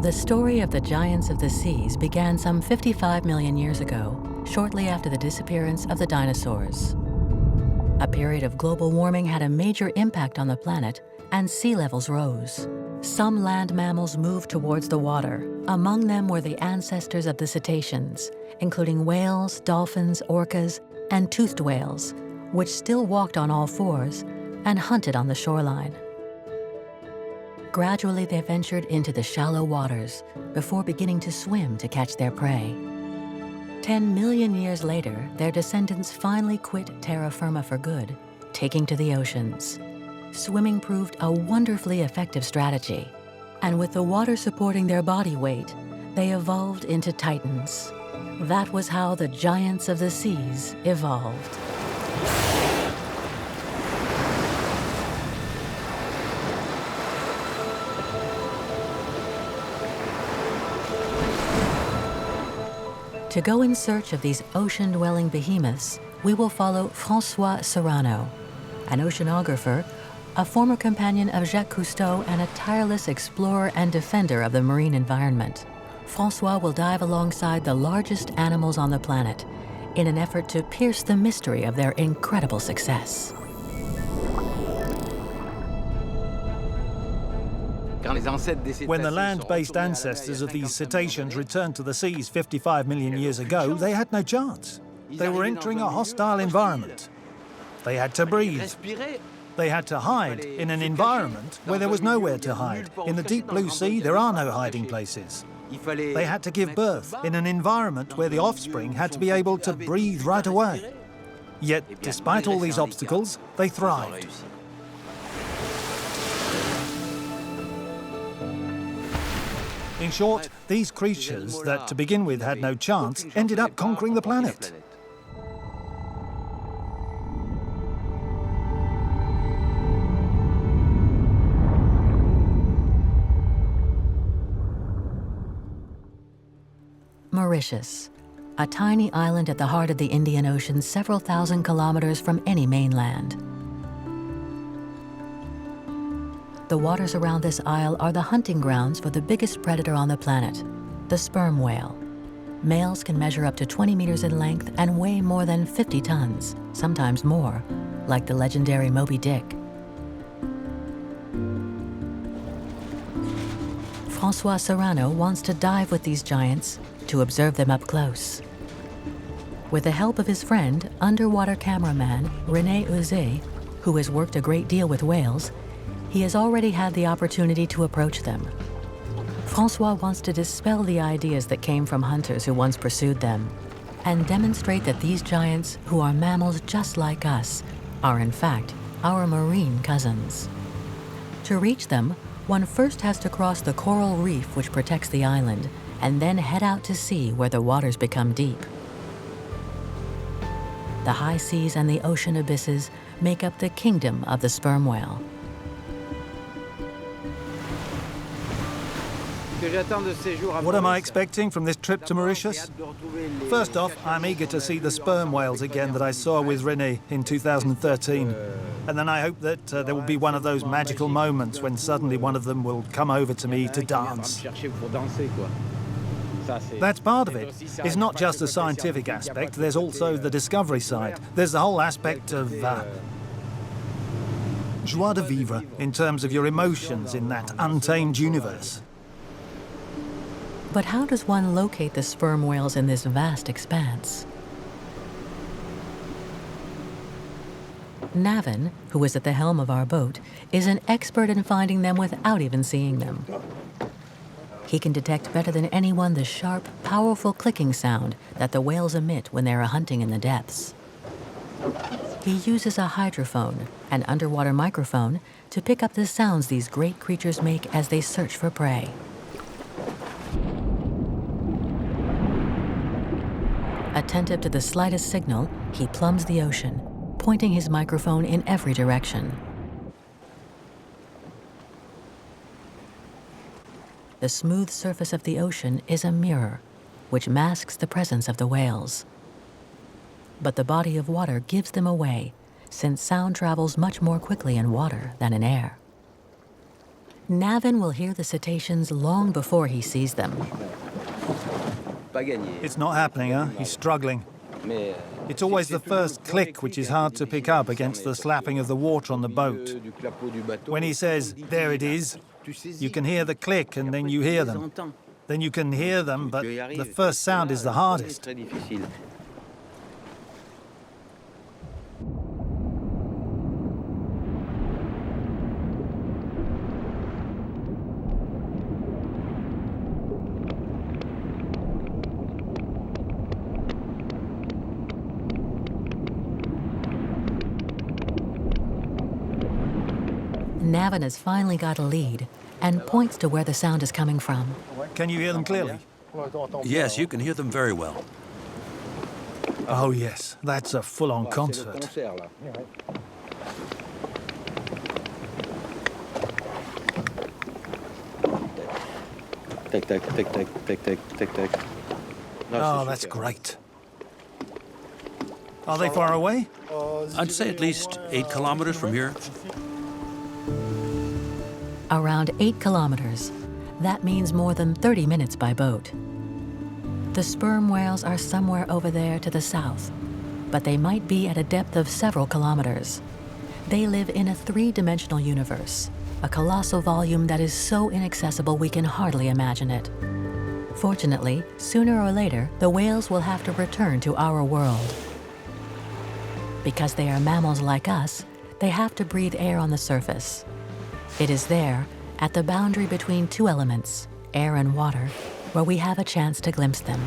The story of the giants of the seas began some 55 million years ago, shortly after the disappearance of the dinosaurs. A period of global warming had a major impact on the planet, and sea levels rose. Some land mammals moved towards the water. Among them were the ancestors of the cetaceans, including whales, dolphins, orcas, and toothed whales, which still walked on all fours and hunted on the shoreline. Gradually, they ventured into the shallow waters before beginning to swim to catch their prey. 10 million years later, their descendants finally quit terra firma for good, taking to the oceans. Swimming proved a wonderfully effective strategy, and with the water supporting their body weight, they evolved into titans. That was how the giants of the seas evolved. To go in search of these ocean-dwelling behemoths, we will follow François Sarano, an oceanographer, a former companion of Jacques Cousteau, and a tireless explorer and defender of the marine environment. François will dive alongside the largest animals on the planet in an effort to pierce the mystery of their incredible success. When the land-based ancestors of these cetaceans returned to the seas 55 million years ago, they had no chance. They were entering a hostile environment. They had to breathe. They had to hide in an environment where there was nowhere to hide. In the deep blue sea, there are no hiding places. They had to give birth in an environment where the offspring had to be able to breathe right away. Yet, despite all these obstacles, they thrived. In short, these creatures that to begin with had no chance ended up conquering the planet. Mauritius, a tiny island at the heart of the Indian Ocean, several thousand kilometers from any mainland. The waters around this isle are the hunting grounds for the biggest predator on the planet, the sperm whale. Males can measure up to 20 meters in length and weigh more than 50 tons, sometimes more, like the legendary Moby Dick. François Sarano wants to dive with these giants to observe them up close. With the help of his friend, underwater cameraman René Uzé, who has worked a great deal with whales, he has already had the opportunity to approach them. François wants to dispel the ideas that came from hunters who once pursued them and demonstrate that these giants, who are mammals just like us, are in fact our marine cousins. To reach them, one first has to cross the coral reef which protects the island and then head out to sea where the waters become deep. The high seas and the ocean abysses make up the kingdom of the sperm whale. What am I expecting from this trip to Mauritius? First off, I'm eager to see the sperm whales again that I saw with René in 2013. And then I hope that there will be one of those magical moments when suddenly one of them will come over to me to dance. That's part of it. It's not just the scientific aspect, there's also the discovery side. There's the whole aspect of joie de vivre in terms of your emotions in that untamed universe. But how does one locate the sperm whales in this vast expanse? Navin, who is at the helm of our boat, is an expert in finding them without even seeing them. He can detect better than anyone the sharp, powerful clicking sound that the whales emit when they are hunting in the depths. He uses a hydrophone, an underwater microphone, to pick up the sounds these great creatures make as they search for prey. Attentive to the slightest signal, he plumbs the ocean, pointing his microphone in every direction. The smooth surface of the ocean is a mirror, which masks the presence of the whales. But the body of water gives them away, since sound travels much more quickly in water than in air. Navin will hear the cetaceans long before he sees them. It's not happening, huh? He's struggling. It's always the first click which is hard to pick up against the slapping of the water on the boat. When he says, "There it is," you can hear the click and then you hear them. Then you can hear them, but the first sound is the hardest. Navin has finally got a lead and points to where the sound is coming from. Can you hear them clearly? Yes, you can hear them very well. Oh, yes. That's a full-on concert. Oh, that's great. Are they far away? I'd say at least 8 kilometers from here. Around 8 kilometers. That means more than 30 minutes by boat. The sperm whales are somewhere over there to the south, but they might be at a depth of several kilometers. They live in a 3-dimensional universe, a colossal volume that is so inaccessible we can hardly imagine it. Fortunately, sooner or later, the whales will have to return to our world. Because they are mammals like us, they have to breathe air on the surface. It is there, at the boundary between 2 elements, air and water, where we have a chance to glimpse them.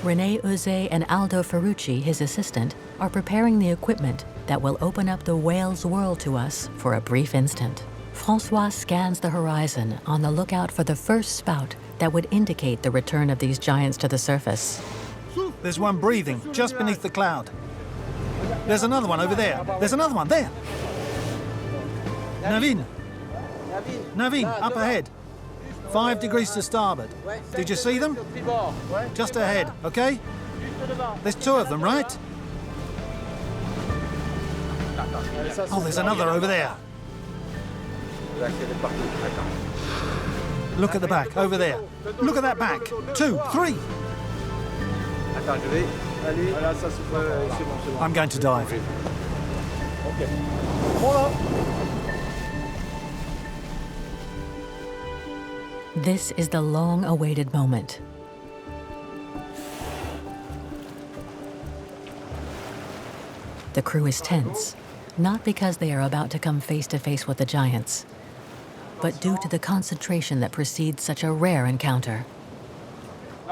René Uzé and Aldo Ferrucci, his assistant, are preparing the equipment that will open up the whale's world to us for a brief instant. François scans the horizon on the lookout for the first spout that would indicate the return of these giants to the surface. There's one breathing just beneath the cloud. There's another one over there. There's another one there. Navin. Navin, up ahead. 5 degrees to starboard. Did you see them? Just ahead, okay? There's 2 of them, right? Oh, there's another over there. Look at the back, over there. Look at that back. 2, 3. I'm going to dive. This is the long-awaited moment. The crew is tense, not because they are about to come face to face with the giants, but due to the concentration that precedes such a rare encounter.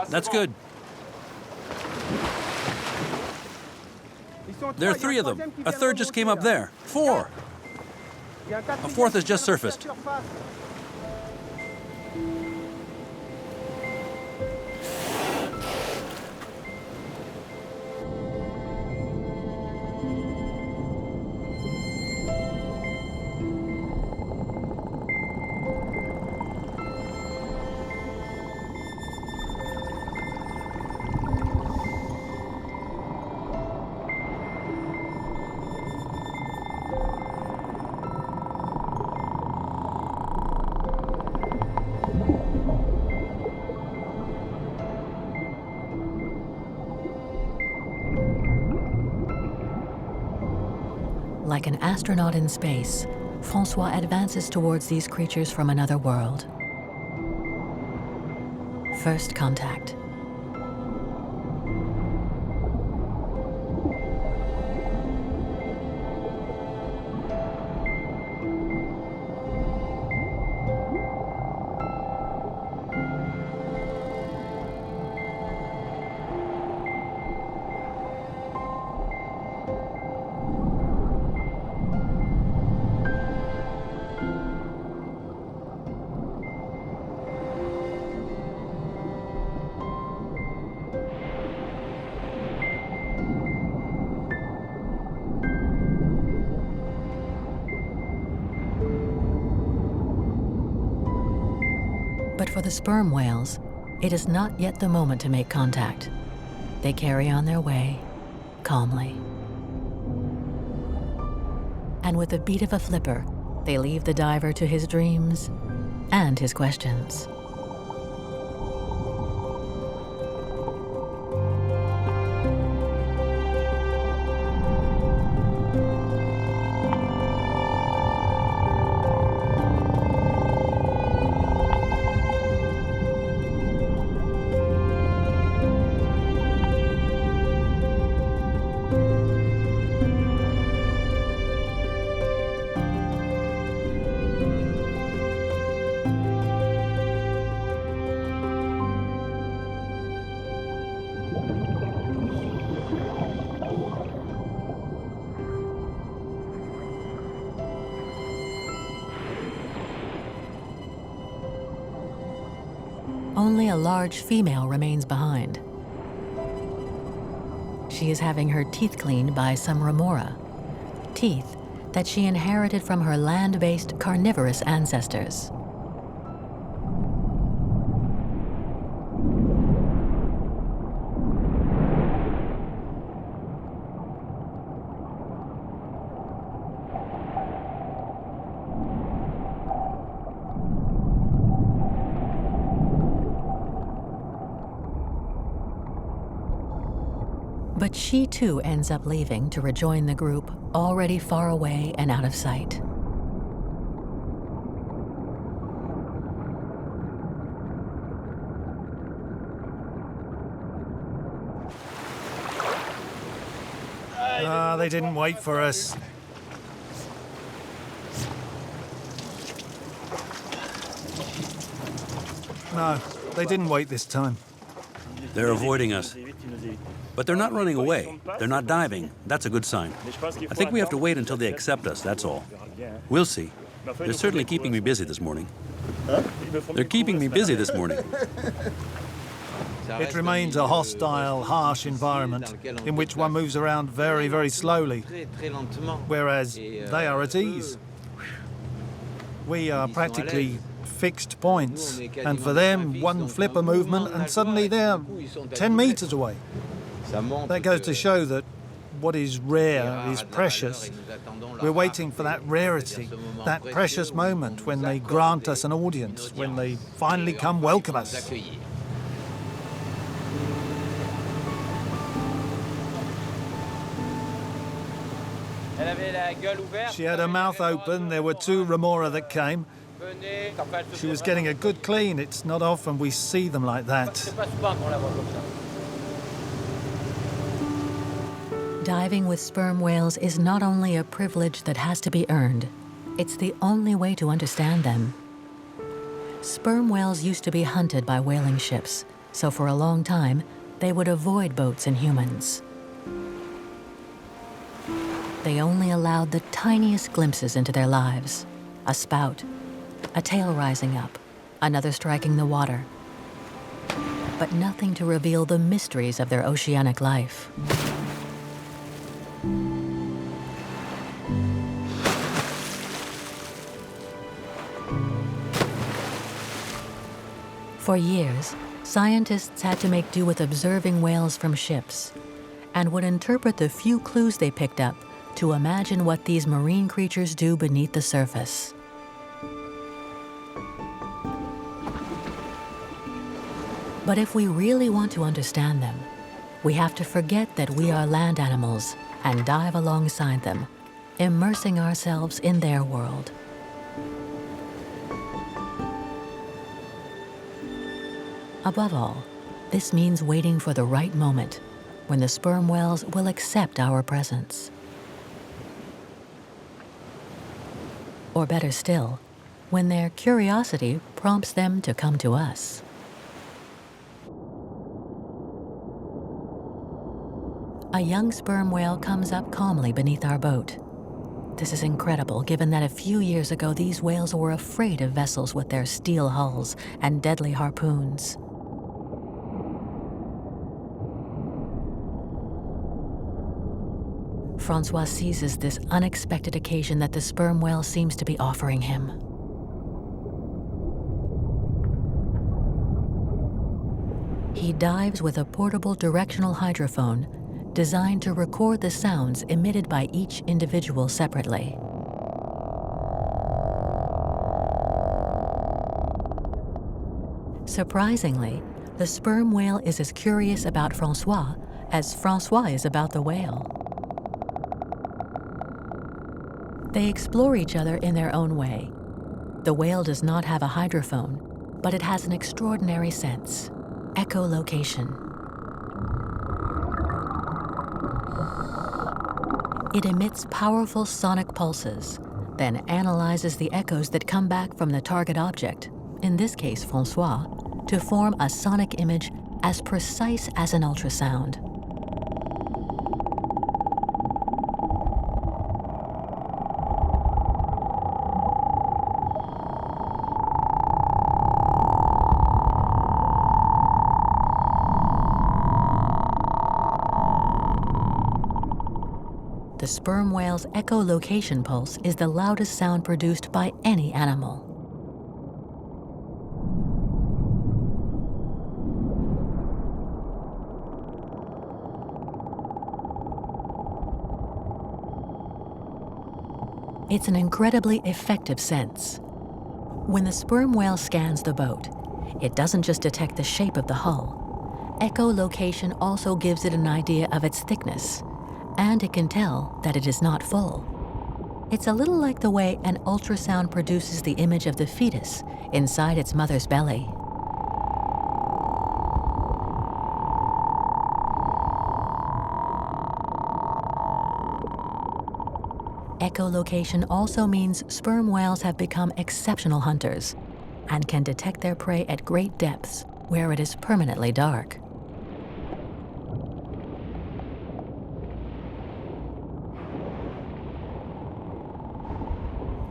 That's good. There are 3 of them. A third just came up there. 4. A 4th has just surfaced. Like an astronaut in space, François advances towards these creatures from another world. First contact. But for the sperm whales, it is not yet the moment to make contact. They carry on their way, calmly. And with the beat of a flipper, they leave the diver to his dreams and his questions. Only a large female remains behind. She is having her teeth cleaned by some remora, teeth that she inherited from her land-based carnivorous ancestors. But she too ends up leaving to rejoin the group, already far away and out of sight. They didn't wait for us. No, they didn't wait this time. They're avoiding us. But they're not running away. They're not diving. That's a good sign. I think we have to wait until they accept us, that's all. We'll see. They're certainly keeping me busy this morning. They're keeping me busy this morning. It remains a hostile, harsh environment in which one moves around very, very slowly, whereas they are at ease. We are practically fixed points, and for them, one flipper movement and suddenly they're 10 meters away. That goes to show that what is rare is precious. We're waiting for that rarity, that precious moment when they grant us an audience, when they finally come welcome us. She had her mouth open. There were two remora that came. She was getting a good clean. It's not often we see them like that. Diving with sperm whales is not only a privilege that has to be earned, it's the only way to understand them. Sperm whales used to be hunted by whaling ships, so for a long time, they would avoid boats and humans. They only allowed the tiniest glimpses into their lives. A spout, a tail rising up, another striking the water. But nothing to reveal the mysteries of their oceanic life. For years, scientists had to make do with observing whales from ships and would interpret the few clues they picked up to imagine what these marine creatures do beneath the surface. But if we really want to understand them, we have to forget that we are land animals and dive alongside them, immersing ourselves in their world. Above all, this means waiting for the right moment when the sperm whales will accept our presence. Or better still, when their curiosity prompts them to come to us. A young sperm whale comes up calmly beneath our boat. This is incredible, given that a few years ago these whales were afraid of vessels with their steel hulls and deadly harpoons. François seizes this unexpected occasion that the sperm whale seems to be offering him. He dives with a portable directional hydrophone designed to record the sounds emitted by each individual separately. Surprisingly, the sperm whale is as curious about François as François is about the whale. They explore each other in their own way. The whale does not have a hydrophone, but it has an extraordinary sense: echolocation. It emits powerful sonic pulses, then analyzes the echoes that come back from the target object, in this case François, to form a sonic image as precise as an ultrasound. The sperm whale's echolocation pulse is the loudest sound produced by any animal. It's an incredibly effective sense. When the sperm whale scans the boat, it doesn't just detect the shape of the hull. Echolocation also gives it an idea of its thickness, and it can tell that it is not full. It's a little like the way an ultrasound produces the image of the fetus inside its mother's belly. Echolocation also means sperm whales have become exceptional hunters and can detect their prey at great depths where it is permanently dark.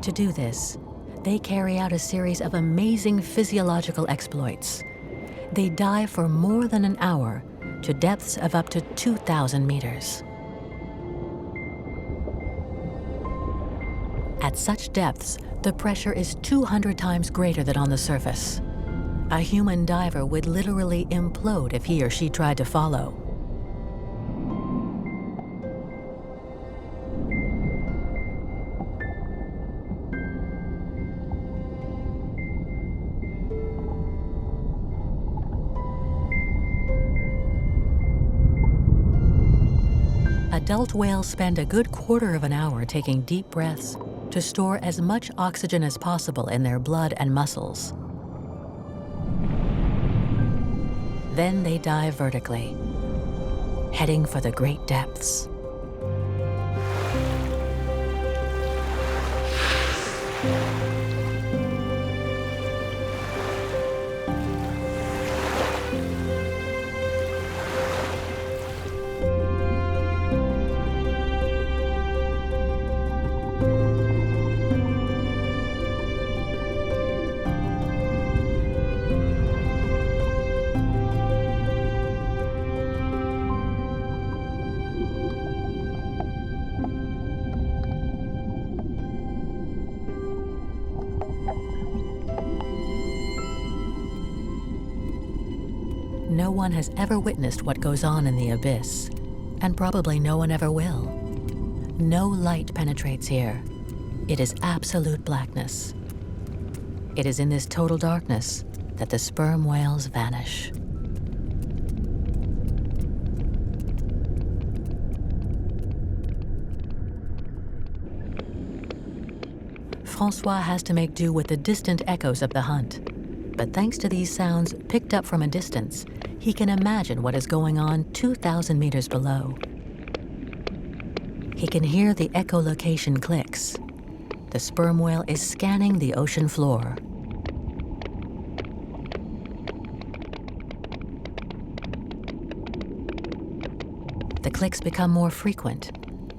To do this, they carry out a series of amazing physiological exploits. They dive for more than an hour to depths of up to 2,000 meters. At such depths, the pressure is 200 times greater than on the surface. A human diver would literally implode if he or she tried to follow. Adult whales spend a good quarter of an hour taking deep breaths to store as much oxygen as possible in their blood and muscles. Then they dive vertically, heading for the great depths. No one has ever witnessed what goes on in the abyss, and probably no one ever will. No light penetrates here. It is absolute blackness. It is in this total darkness that the sperm whales vanish. François has to make do with the distant echoes of the hunt. But thanks to these sounds picked up from a distance, he can imagine what is going on 2,000 meters below. He can hear the echolocation clicks. The sperm whale is scanning the ocean floor. The clicks become more frequent.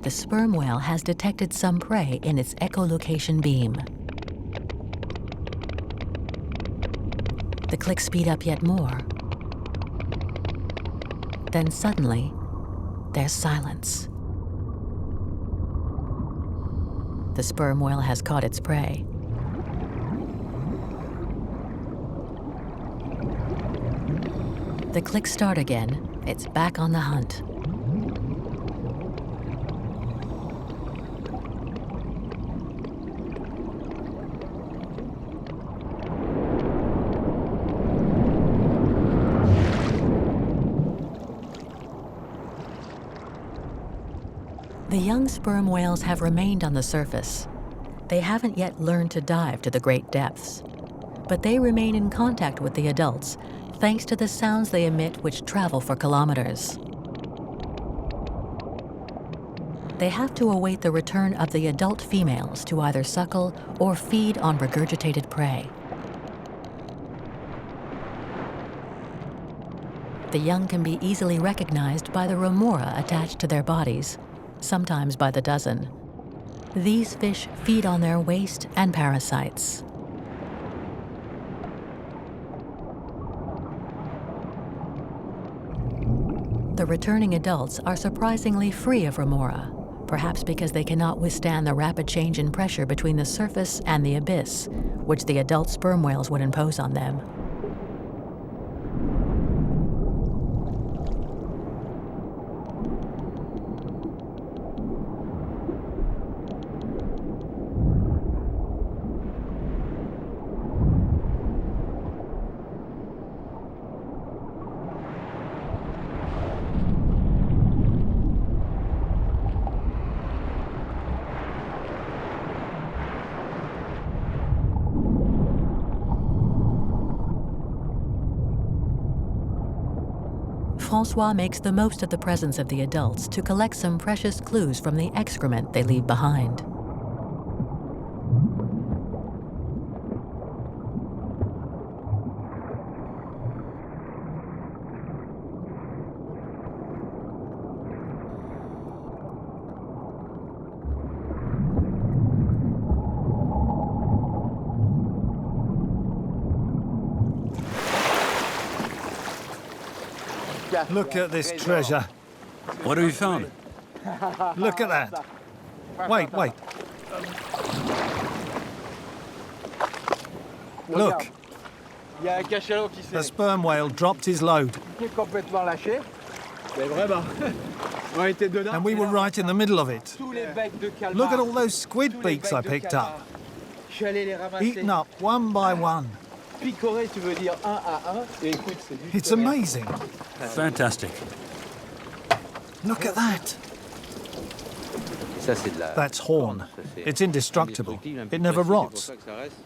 The sperm whale has detected some prey in its echolocation beam. The clicks speed up yet more. Then suddenly, there's silence. The sperm whale has caught its prey. The clicks start again. It's back on the hunt. The young sperm whales have remained on the surface. They haven't yet learned to dive to the great depths, but they remain in contact with the adults thanks to the sounds they emit, which travel for kilometers. They have to await the return of the adult females to either suckle or feed on regurgitated prey. The young can be easily recognized by the remora attached to their bodies, sometimes by the dozen. These fish feed on their waste and parasites. The returning adults are surprisingly free of remora, perhaps because they cannot withstand the rapid change in pressure between the surface and the abyss, which the adult sperm whales would impose on them. François makes the most of the presence of the adults to collect some precious clues from the excrement they leave behind. Look at this treasure. What have you found? Look at that. Wait. Look. The sperm whale dropped his load. And we were right in the middle of it. Look at all those squid beaks I picked up. Eaten up one by one. It's amazing. Fantastic. Look at that. That's horn. It's indestructible. It never rots.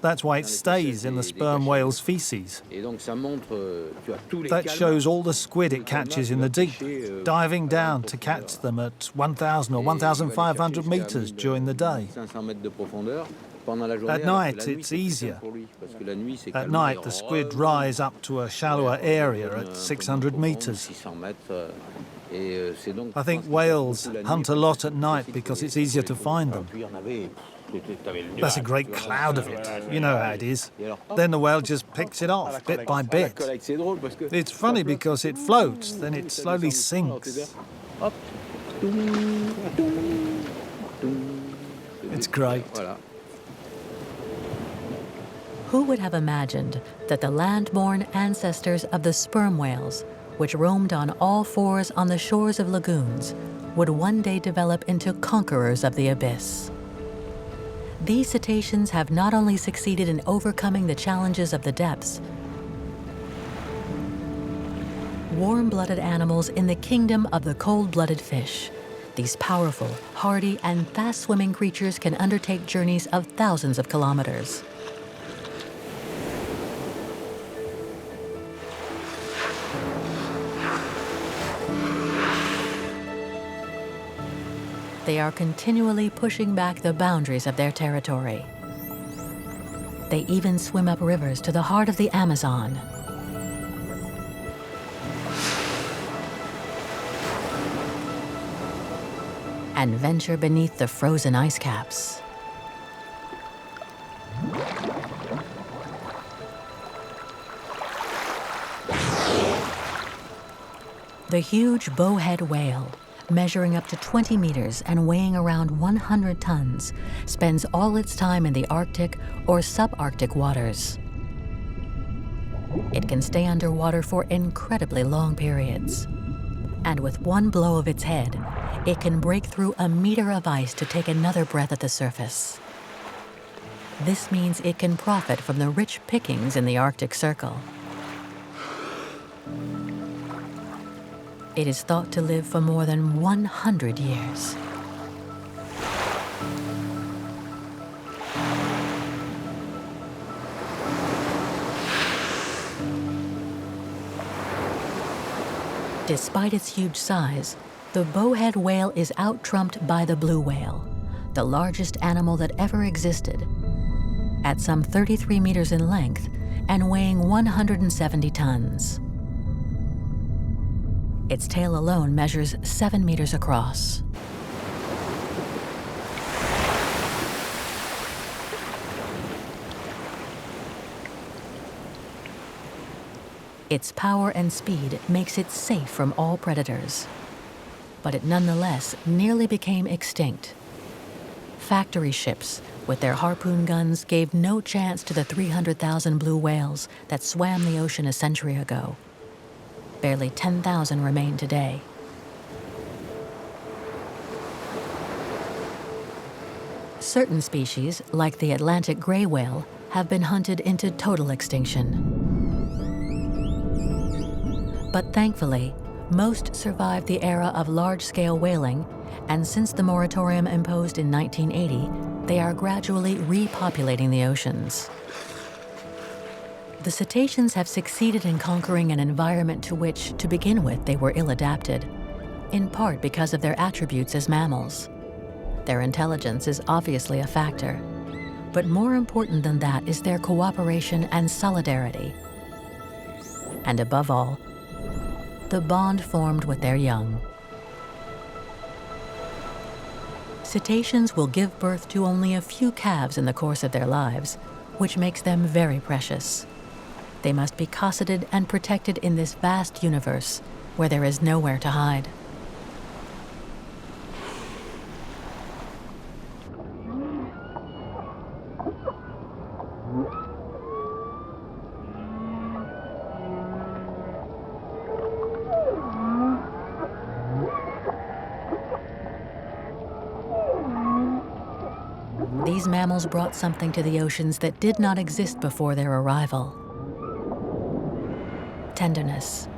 That's why it stays in the sperm whale's feces. That shows all the squid it catches in the deep, diving down to catch them at 1,000 or 1,500 meters during the day. At night, it's easier. At night, the squid rise up to a shallower area at 600 meters. I think whales hunt a lot at night because it's easier to find them. That's a great cloud of it. You know how it is. Then the whale just picks it off, bit by bit. It's funny because it floats, then it slowly sinks. It's great. Who would have imagined that the land-born ancestors of the sperm whales, which roamed on all fours on the shores of lagoons, would one day develop into conquerors of the abyss? These cetaceans have not only succeeded in overcoming the challenges of the depths, warm-blooded animals in the kingdom of the cold-blooded fish. These powerful, hardy, and fast-swimming creatures can undertake journeys of thousands of kilometers. They are continually pushing back the boundaries of their territory. They even swim up rivers to the heart of the Amazon. And venture beneath the frozen ice caps. The huge bowhead whale, measuring up to 20 meters and weighing around 100 tons, spends all its time in the Arctic or subarctic waters. It can stay underwater for incredibly long periods. And with one blow of its head, it can break through a meter of ice to take another breath at the surface. This means it can profit from the rich pickings in the Arctic Circle. It is thought to live for more than 100 years. Despite its huge size, the bowhead whale is out-trumped by the blue whale, the largest animal that ever existed, at some 33 meters in length and weighing 170 tons. Its tail alone measures 7 meters across. Its power and speed makes it safe from all predators, but it nonetheless nearly became extinct. Factory ships with their harpoon guns gave no chance to the 300,000 blue whales that swam the ocean a century ago. Barely 10,000 remain today. Certain species, like the Atlantic gray whale, have been hunted into total extinction. But thankfully, most survived the era of large-scale whaling, and since the moratorium imposed in 1980, they are gradually repopulating the oceans. The cetaceans have succeeded in conquering an environment to which, to begin with, they were ill-adapted, in part because of their attributes as mammals. Their intelligence is obviously a factor, but more important than that is their cooperation and solidarity. And above all, the bond formed with their young. Cetaceans will give birth to only a few calves in the course of their lives, which makes them very precious. They must be cosseted and protected in this vast universe where there is nowhere to hide. These mammals brought something to the oceans that did not exist before their arrival: tenderness.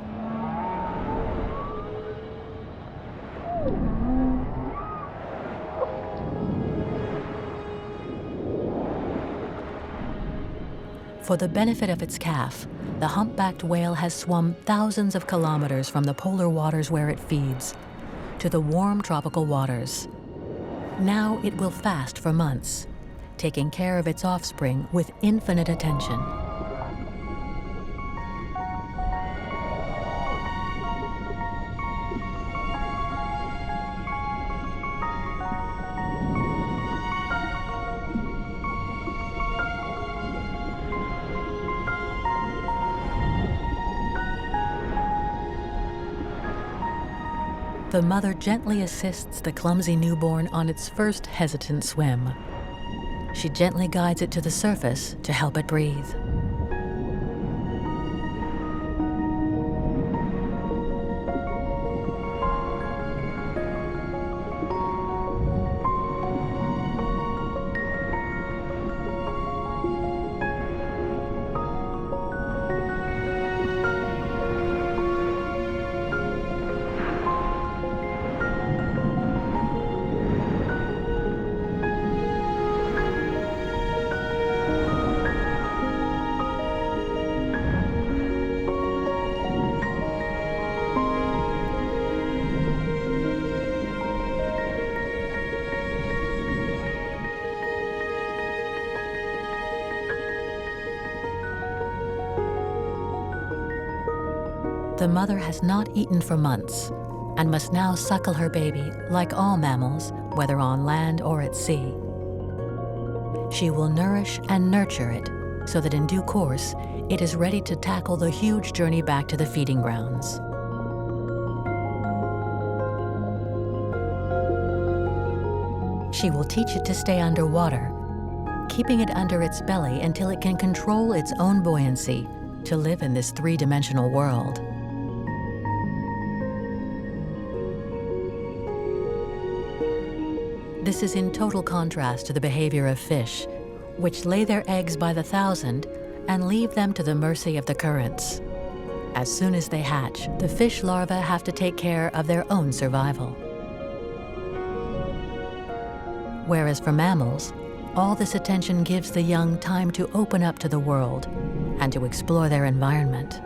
For the benefit of its calf, the humpbacked whale has swum thousands of kilometers from the polar waters where it feeds to the warm tropical waters. Now it will fast for months, taking care of its offspring with infinite attention. The mother gently assists the clumsy newborn on its first hesitant swim. She gently guides it to the surface to help it breathe. The mother has not eaten for months and must now suckle her baby like all mammals, whether on land or at sea. She will nourish and nurture it so that in due course, it is ready to tackle the huge journey back to the feeding grounds. She will teach it to stay underwater, keeping it under its belly until it can control its own buoyancy to live in this three-dimensional world. This is in total contrast to the behavior of fish, which lay their eggs by the thousand and leave them to the mercy of the currents. As soon as they hatch, the fish larvae have to take care of their own survival. Whereas for mammals, all this attention gives the young time to open up to the world and to explore their environment.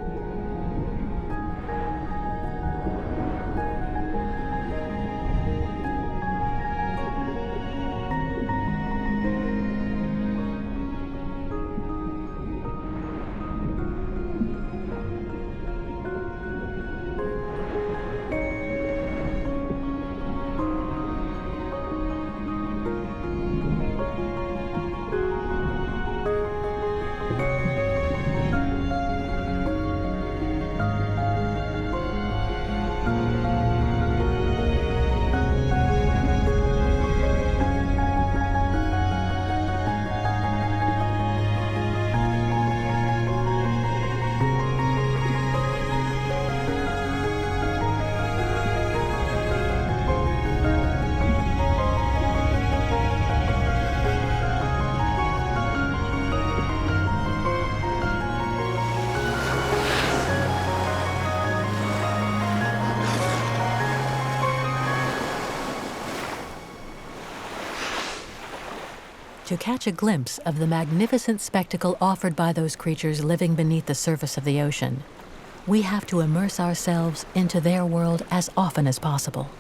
To catch a glimpse of the magnificent spectacle offered by those creatures living beneath the surface of the ocean, we have to immerse ourselves into their world as often as possible.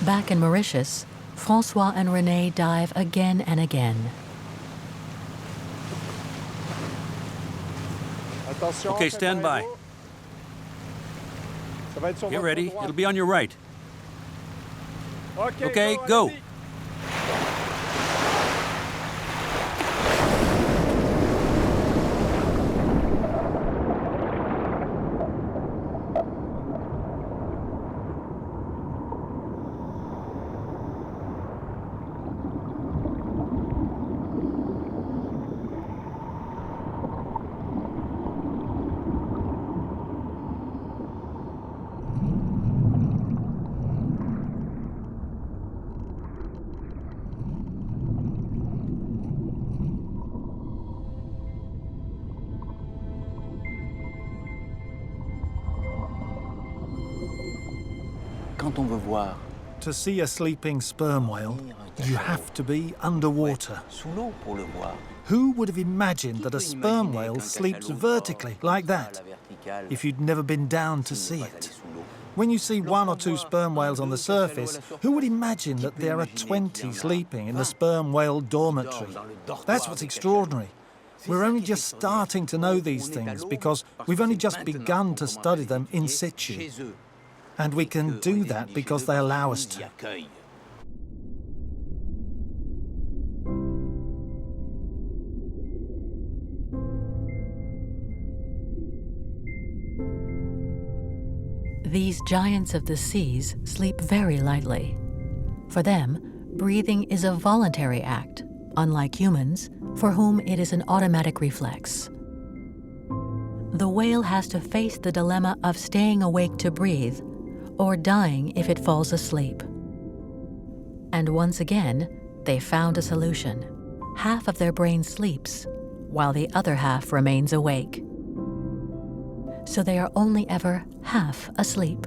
Back in Mauritius, François and René dive again and again. Okay, stand by. Get ready. It'll be on your right. Okay, go. To see a sleeping sperm whale, you have to be underwater. Who would have imagined that a sperm whale sleeps vertically like that if you'd never been down to see it? When you see 1 or 2 sperm whales on the surface, who would imagine that there are 20 sleeping in the sperm whale dormitory? That's what's extraordinary. We're only just starting to know these things because we've only just begun to study them in situ. And we can do that because they allow us to. These giants of the seas sleep very lightly. For them, breathing is a voluntary act, unlike humans, for whom it is an automatic reflex. The whale has to face the dilemma of staying awake to breathe or dying if it falls asleep. And once again, they found a solution. Half of their brain sleeps, while the other half remains awake. So they are only ever half asleep.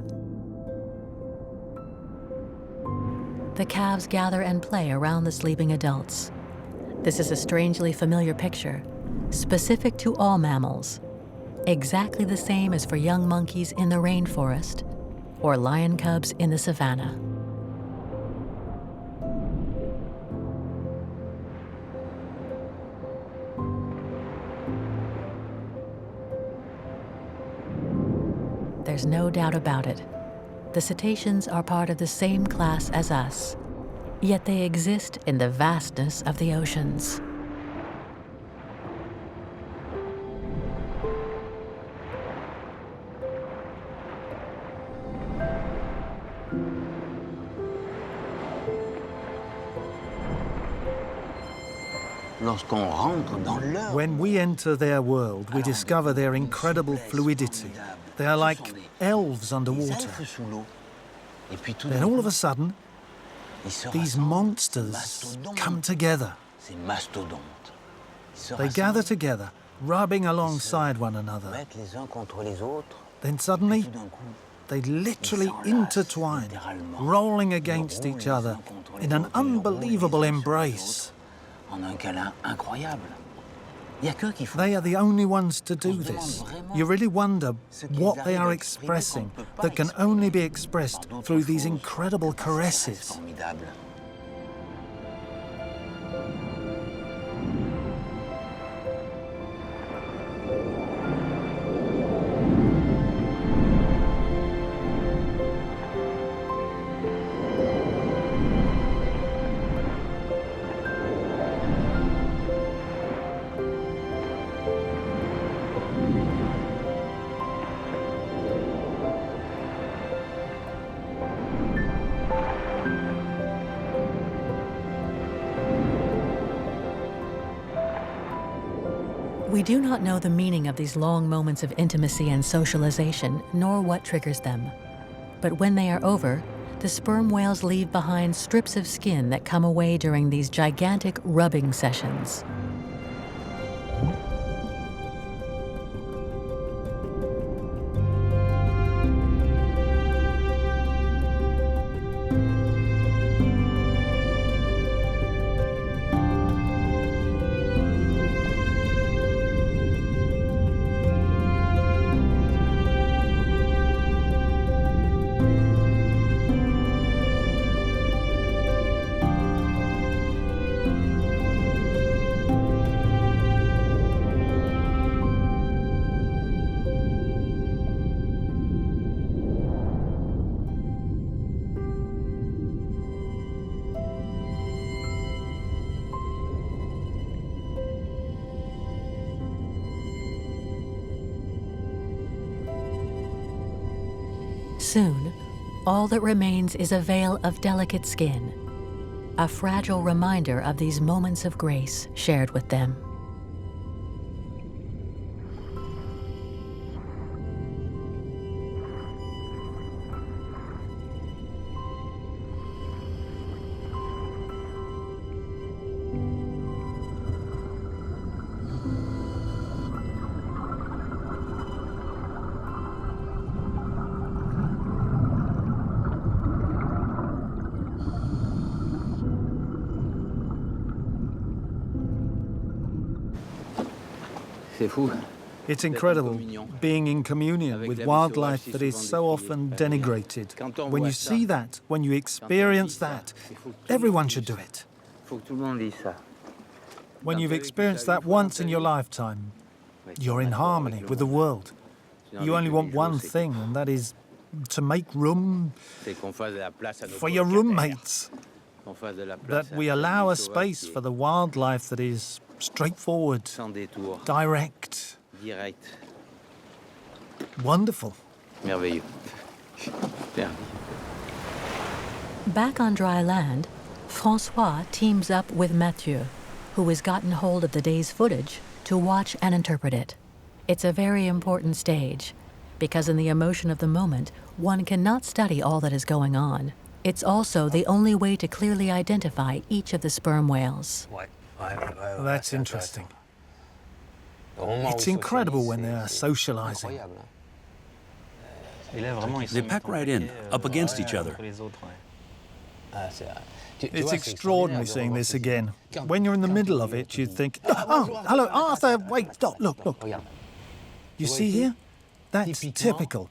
The calves gather and play around the sleeping adults. This is a strangely familiar picture, specific to all mammals, exactly the same as for young monkeys in the rainforest or lion cubs in the savannah. There's no doubt about it. The cetaceans are part of the same class as us, yet they exist in the vastness of the oceans. When we enter their world, we discover their incredible fluidity. They are like elves underwater. Then all of a sudden, these monsters come together. They gather together, rubbing alongside one another. Then suddenly, they literally intertwine, rolling against each other in an unbelievable embrace. They are the only ones to do this. You really wonder what they are expressing that can only be expressed through these incredible caresses. We do not know the meaning of these long moments of intimacy and socialization, nor what triggers them. But when they are over, the sperm whales leave behind strips of skin that come away during these gigantic rubbing sessions. Soon, all that remains is a veil of delicate skin, a fragile reminder of these moments of grace shared with them. It's incredible being in communion with wildlife that is so often denigrated. When you see that, when you experience that, everyone should do it. When you've experienced that once in your lifetime, you're in harmony with the world. You only want one thing, and that is to make room for your roommates. That we allow a space for the wildlife that is straightforward, direct, wonderful. Back on dry land, François teams up with Mathieu, who has gotten hold of the day's footage to watch and interpret it. It's a very important stage, because in the emotion of the moment, one cannot study all that is going on. It's also the only way to clearly identify each of the sperm whales. That's interesting. It's incredible when they are socializing. They pack right in, up against each other. It's extraordinary seeing this again. When you're in the middle of it, you'd think, oh, hello, Arthur, wait, stop, look. You see here? That's typical.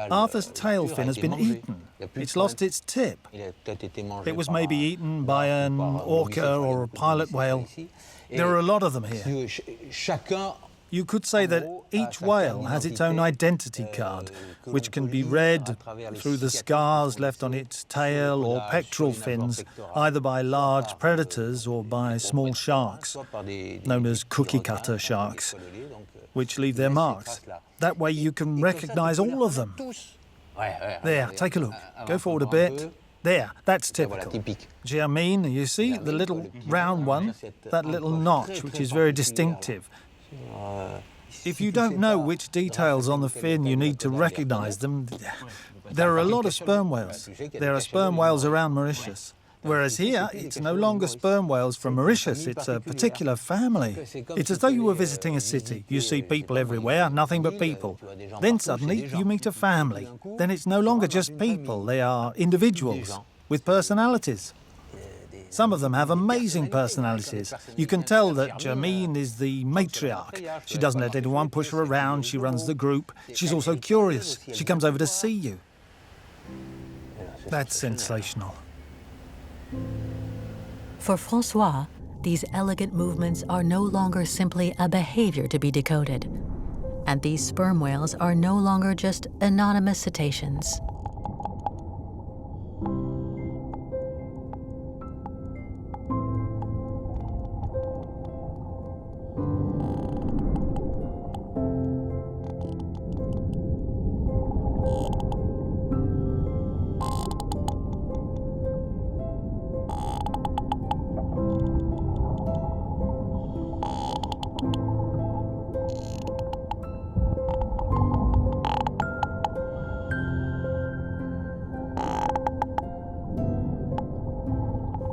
Arthur's tail fin has been eaten. It's lost its tip. It was maybe eaten by an orca or a pilot whale. There are a lot of them here. You could say that each whale has its own identity card, which can be read through the scars left on its tail or pectoral fins, either by large predators or by small sharks, known as cookie-cutter sharks, which leave their marks. That way you can recognize all of them. There, take a look. Go forward a bit. There, that's typical. Germaine, you see, the little round one, that little notch, which is very distinctive. If you don't know which details on the fin you need to recognize them, there are a lot of sperm whales. There are sperm whales around Mauritius. Whereas here, it's no longer sperm whales from Mauritius, it's a particular family. It's as though you were visiting a city. You see people everywhere, nothing but people. Then suddenly, you meet a family. Then it's no longer just people, they are individuals with personalities. Some of them have amazing personalities. You can tell that Germaine is the matriarch. She doesn't let anyone push her around, she runs the group. She's also curious. She comes over to see you. That's sensational. For François, these elegant movements are no longer simply a behavior to be decoded, and these sperm whales are no longer just anonymous cetaceans.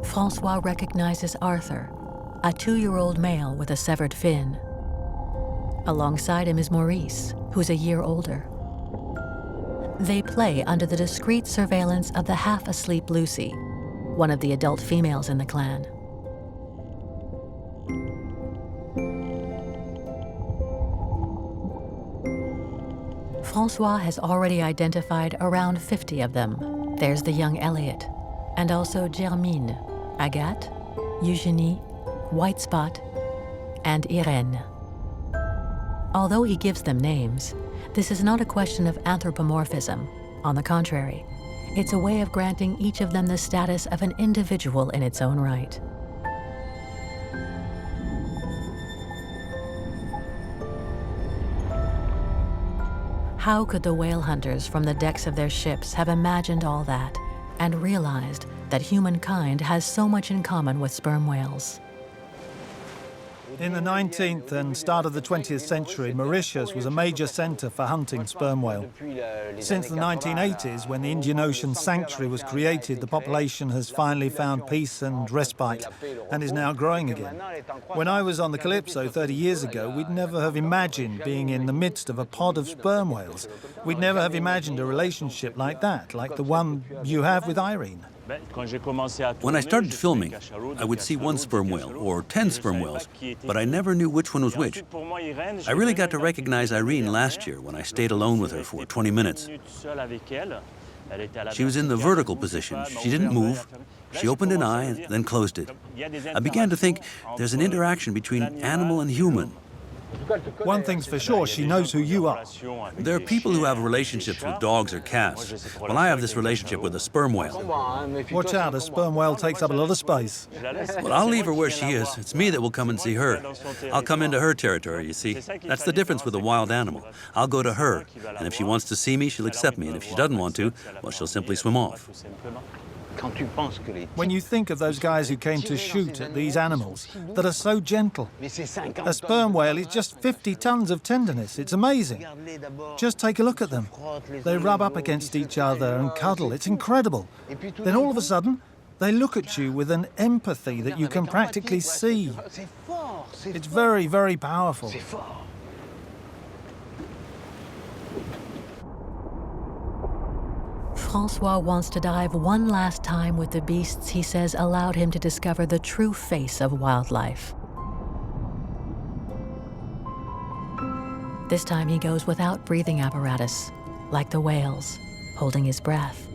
François recognizes Arthur, a 2-year-old male with a severed fin. Alongside him is Maurice, who's a year older. They play under the discreet surveillance of the half-asleep Lucy, one of the adult females in the clan. François has already identified around 50 of them. There's the young Elliot, and also Germaine, Agathe, Eugénie, White Spot, and Irène. Although he gives them names, this is not a question of anthropomorphism. On the contrary, it's a way of granting each of them the status of an individual in its own right. How could the whale hunters from the decks of their ships have imagined all that and realized that humankind has so much in common with sperm whales? In the 19th and start of the 20th century, Mauritius was a major centre for hunting sperm whale. Since the 1980s, when the Indian Ocean Sanctuary was created, the population has finally found peace and respite and is now growing again. When I was on the Calypso 30 years ago, we'd never have imagined being in the midst of a pod of sperm whales. We'd never have imagined a relationship like that, like the one you have with Irene. When I started filming, I would see one sperm whale or 10 sperm whales, but I never knew which one was which. I really got to recognize Irene last year when I stayed alone with her for 20 minutes. She was in the vertical position. She didn't move. She opened an eye and then closed it. I began to think there's an interaction between animal and human. One thing's for sure, she knows who you are. There are people who have relationships with dogs or cats. Well, I have this relationship with a sperm whale. Watch out, a sperm whale takes up a lot of space. Well, I'll leave her where she is. It's me that will come and see her. I'll come into her territory, you see. That's the difference with a wild animal. I'll go to her, and if she wants to see me, she'll accept me, and if she doesn't want to, well, she'll simply swim off. When you think of those guys who came to shoot at these animals that are so gentle, a sperm whale is just 50 tons of tenderness. It's amazing. Just take a look at them. They rub up against each other and cuddle. It's incredible. Then all of a sudden, they look at you with an empathy that you can practically see. It's very, very powerful. François wants to dive one last time with the beasts he says allowed him to discover the true face of wildlife. This time he goes without breathing apparatus, like the whales, holding his breath.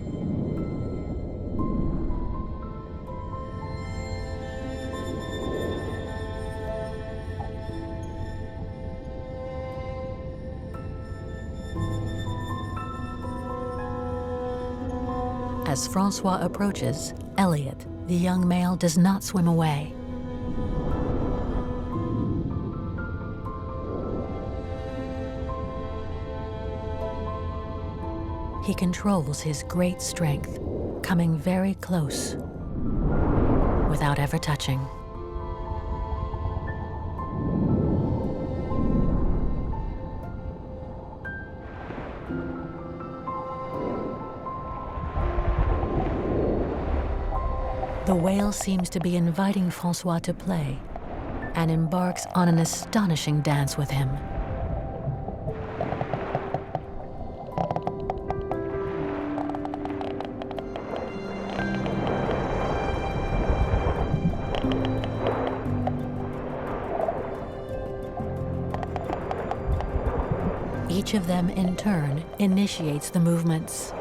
As François approaches, Elliot, the young male, does not swim away. He controls his great strength, coming very close, without ever touching. The whale seems to be inviting François to play and embarks on an astonishing dance with him. Each of them, in turn, initiates the movements.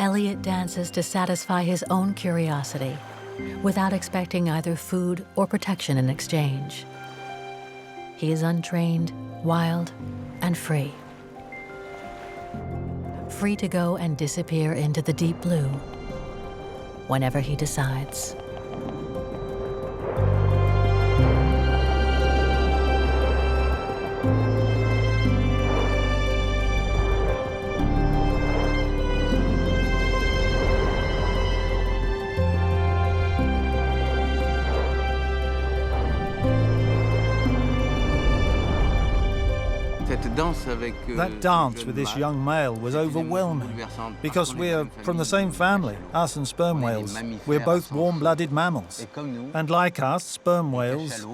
Elliot dances to satisfy his own curiosity, without expecting either food or protection in exchange. He is untrained, wild, and free. Free to go and disappear into the deep blue whenever he decides. That dance with this young male was overwhelming because we're from the same family, us and sperm whales. We're both warm-blooded mammals. And like us, sperm whales,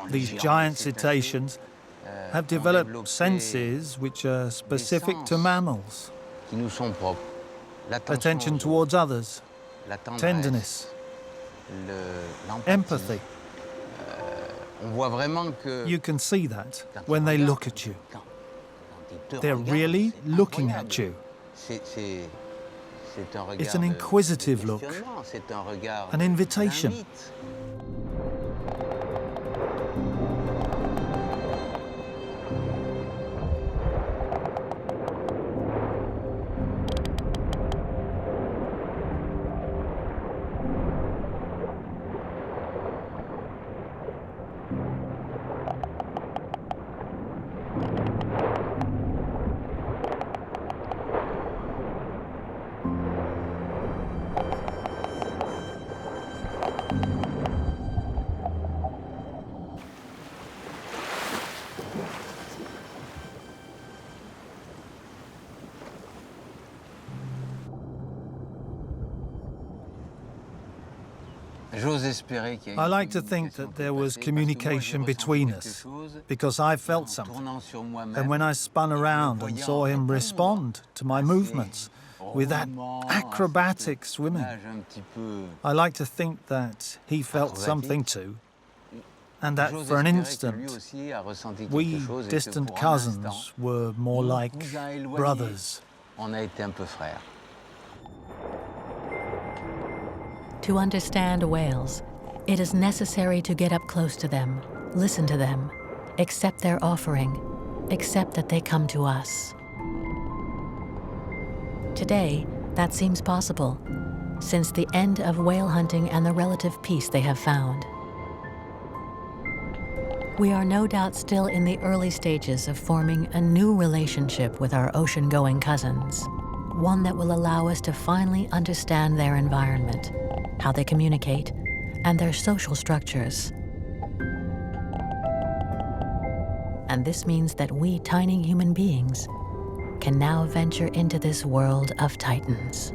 these giant cetaceans, have developed senses which are specific to mammals. Attention towards others, tenderness, empathy. You can see that when they look at you. They're really looking at you. It's an inquisitive look, an invitation. I like to think that there was communication between us, because I felt something. And when I spun around and saw him respond to my movements with that acrobatic swimming, I like to think that he felt something too, and that for an instant, we distant cousins were more like brothers. To understand whales, it is necessary to get up close to them, listen to them, accept their offering, accept that they come to us. Today, that seems possible, since the end of whale hunting and the relative peace they have found. We are no doubt still in the early stages of forming a new relationship with our ocean-going cousins, one that will allow us to finally understand their environment, how they communicate, and their social structures. And this means that we tiny human beings can now venture into this world of titans.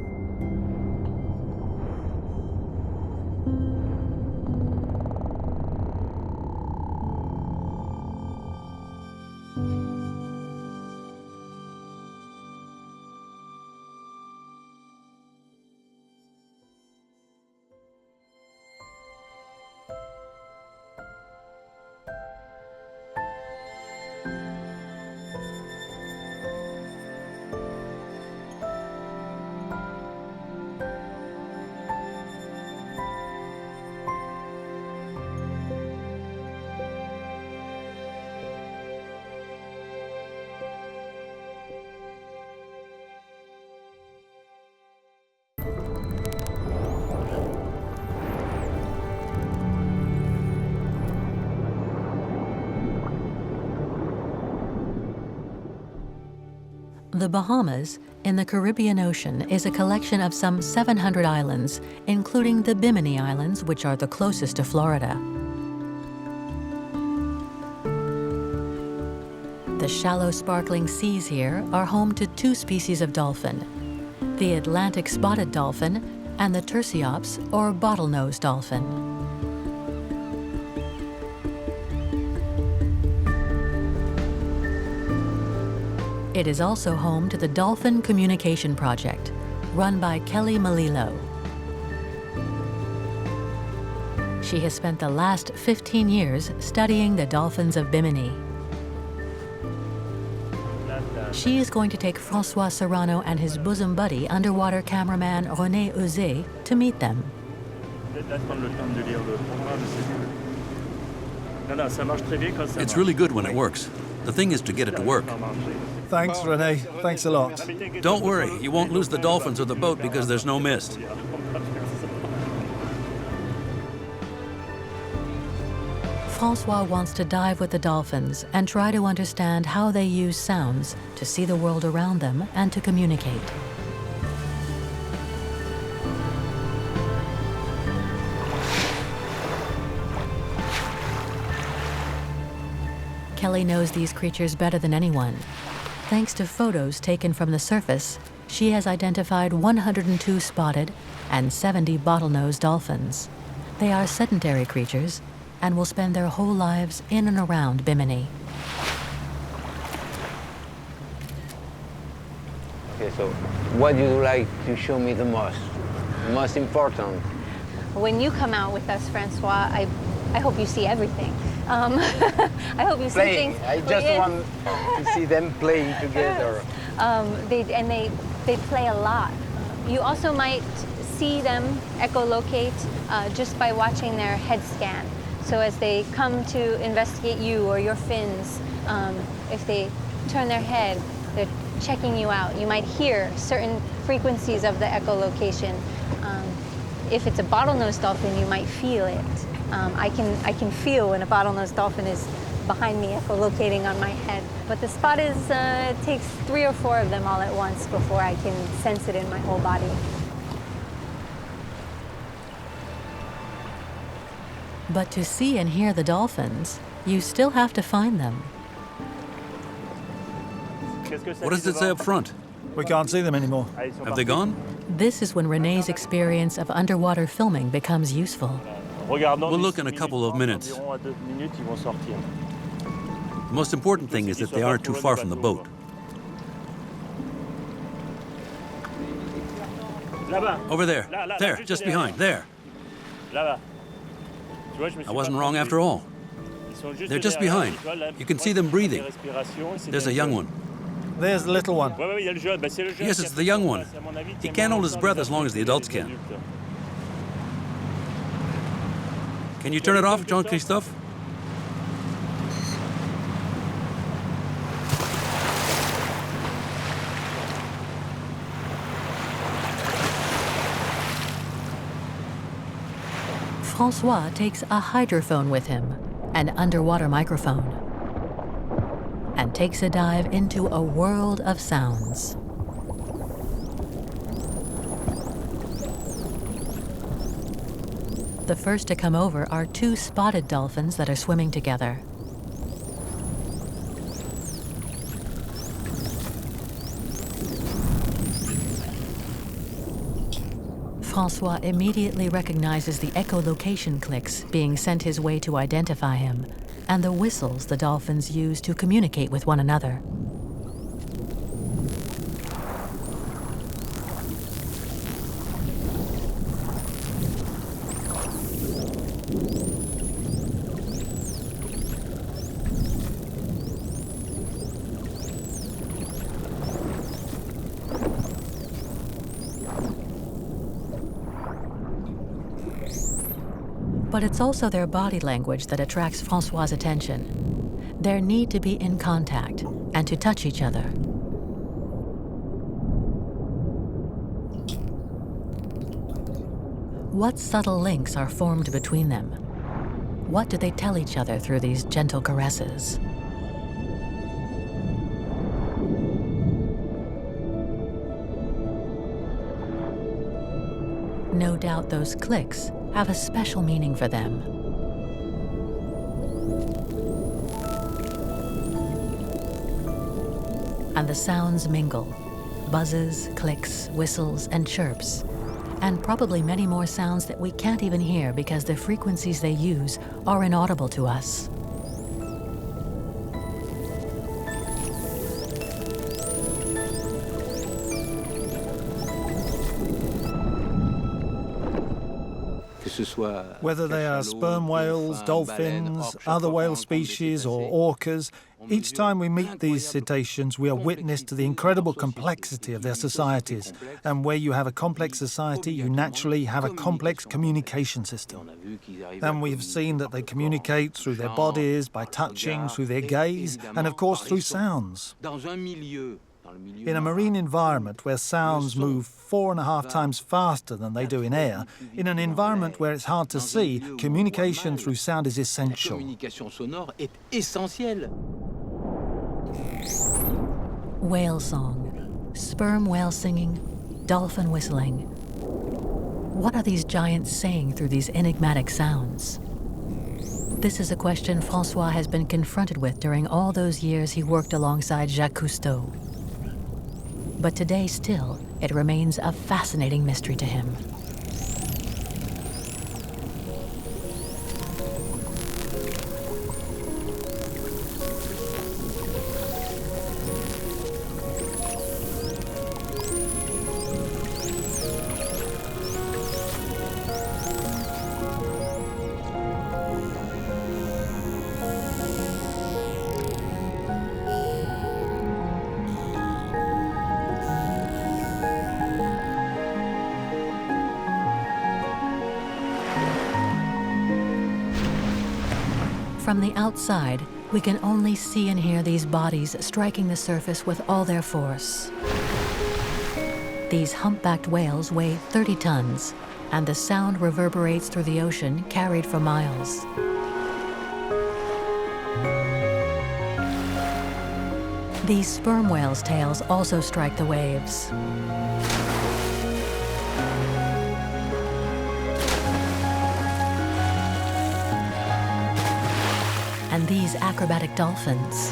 The Bahamas, in the Caribbean Ocean, is a collection of some 700 islands, including the Bimini Islands, which are the closest to Florida. The shallow, sparkling seas here are home to two species of dolphin, the Atlantic spotted dolphin and the Tursiops, or bottlenose dolphin. It is also home to the Dolphin Communication Project, run by Kelly Malilo. She has spent the last 15 years studying the dolphins of Bimini. She is going to take François Sarano and his bosom buddy, underwater cameraman René Euzé, to meet them. It's really good when it works. The thing is to get it to work. Thanks, René. Thanks a lot. Don't worry, you won't lose the dolphins or the boat because there's no mist. François wants to dive with the dolphins and try to understand how they use sounds to see the world around them and to communicate. Kelly knows these creatures better than anyone. Thanks to photos taken from the surface, she has identified 102 spotted and 70 bottlenose dolphins. They are sedentary creatures and will spend their whole lives in and around Bimini. Okay, so what do you like to show me the most important? When you come out with us, Francois, I hope you see everything. I hope you see Playing. things. I just want to see them playing together. They play a lot. You also might see them echolocate just by watching their head scan. So as they come to investigate you or your fins, if they turn their head, they're checking you out. You might hear certain frequencies of the echolocation. If it's a bottlenose dolphin, you might feel it. I can feel when a bottlenose dolphin is behind me echolocating on my head. But the spot is, it takes 3 or 4 of them all at once before I can sense it in my whole body. But to see and hear the dolphins, you still have to find them. What does it say up front? We can't see them anymore. Have they gone? This is when René's experience of underwater filming becomes useful. We'll look in a couple of minutes. The most important thing is that they aren't too far from the boat. Over there. There, just behind. There. I wasn't wrong after all. They're just behind. You can see them breathing. There's a young one. There's the little one. Yes, it's the young one. He can't hold his breath as long as the adults can. Can you turn it off, Jean-Christophe? François takes a hydrophone with him, an underwater microphone, and takes a dive into a world of sounds. The first to come over are 2 spotted dolphins that are swimming together. François immediately recognizes the echolocation clicks being sent his way to identify him, and the whistles the dolphins use to communicate with one another. But it's also their body language that attracts François' attention. Their need to be in contact and to touch each other. What subtle links are formed between them? What do they tell each other through these gentle caresses? No doubt those clicks have a special meaning for them. And the sounds mingle, buzzes, clicks, whistles, and chirps, and probably many more sounds that we can't even hear because the frequencies they use are inaudible to us. Whether they are sperm whales, dolphins, other whale species, or orcas, each time we meet these cetaceans, we are witness to the incredible complexity of their societies. And where you have a complex society, you naturally have a complex communication system. And we have seen that they communicate through their bodies, by touching, through their gaze, and of course through sounds. In a marine environment where sounds move 4.5 times faster than they do in air, in an environment where it's hard to see, communication through sound is essential. Whale song, sperm whale singing, dolphin whistling. What are these giants saying through these enigmatic sounds? This is a question François has been confronted with during all those years he worked alongside Jacques Cousteau. But today still, it remains a fascinating mystery to him. From the outside, we can only see and hear these bodies striking the surface with all their force. These humpbacked whales weigh 30 tons, and the sound reverberates through the ocean, carried for miles. These sperm whales' tails also strike the waves. And these acrobatic dolphins.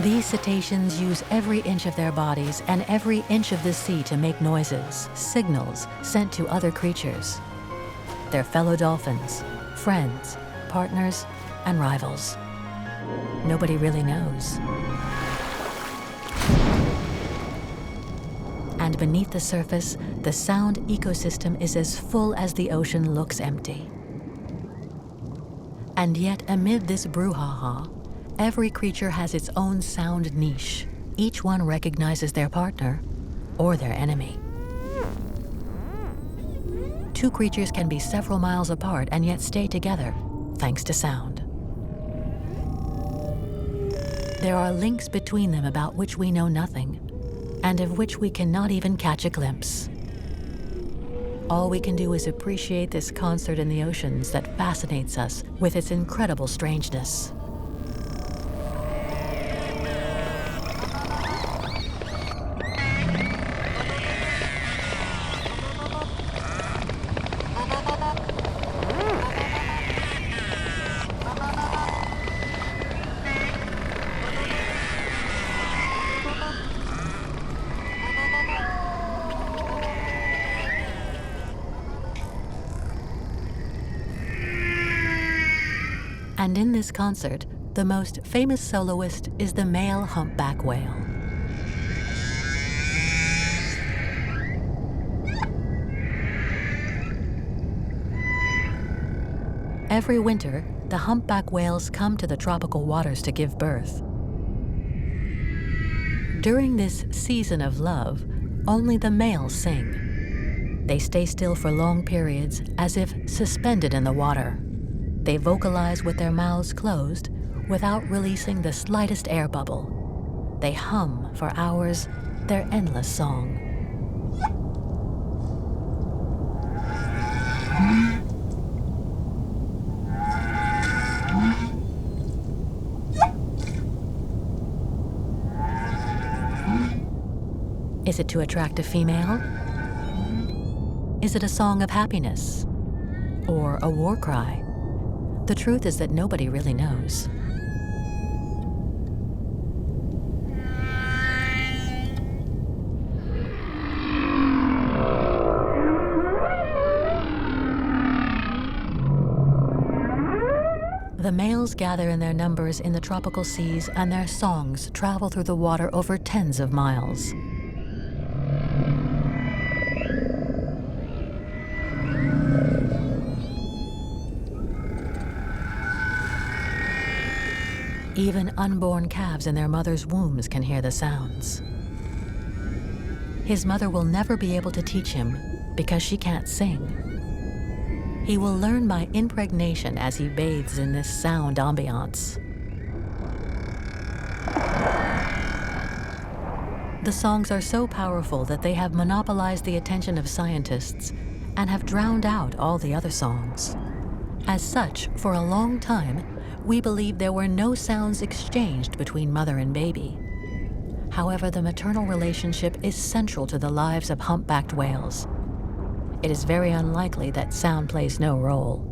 These cetaceans use every inch of their bodies and every inch of the sea to make noises, signals sent to other creatures. Their fellow dolphins, friends, partners, and rivals. Nobody really knows. And beneath the surface, the sound ecosystem is as full as the ocean looks empty. And yet, amid this brouhaha, every creature has its own sound niche. Each one recognizes their partner or their enemy. Two creatures can be several miles apart and yet stay together, thanks to sound. There are links between them about which we know nothing, and of which we cannot even catch a glimpse. All we can do is appreciate this concert in the oceans that fascinates us with its incredible strangeness. And in this concert, the most famous soloist is the male humpback whale. Every winter, the humpback whales come to the tropical waters to give birth. During this season of love, only the males sing. They stay still for long periods, as if suspended in the water. They vocalize with their mouths closed without releasing the slightest air bubble. They hum for hours their endless song. Is it to attract a female? Is it a song of happiness? Or a war cry? The truth is that nobody really knows. The males gather in their numbers in the tropical seas, and their songs travel through the water over tens of miles. Even unborn calves in their mother's wombs can hear the sounds. His mother will never be able to teach him because she can't sing. He will learn by impregnation as he bathes in this sound ambiance. The songs are so powerful that they have monopolized the attention of scientists and have drowned out all the other songs. As such, for a long time, we believed there were no sounds exchanged between mother and baby. However, the maternal relationship is central to the lives of humpbacked whales. It is very unlikely that sound plays no role.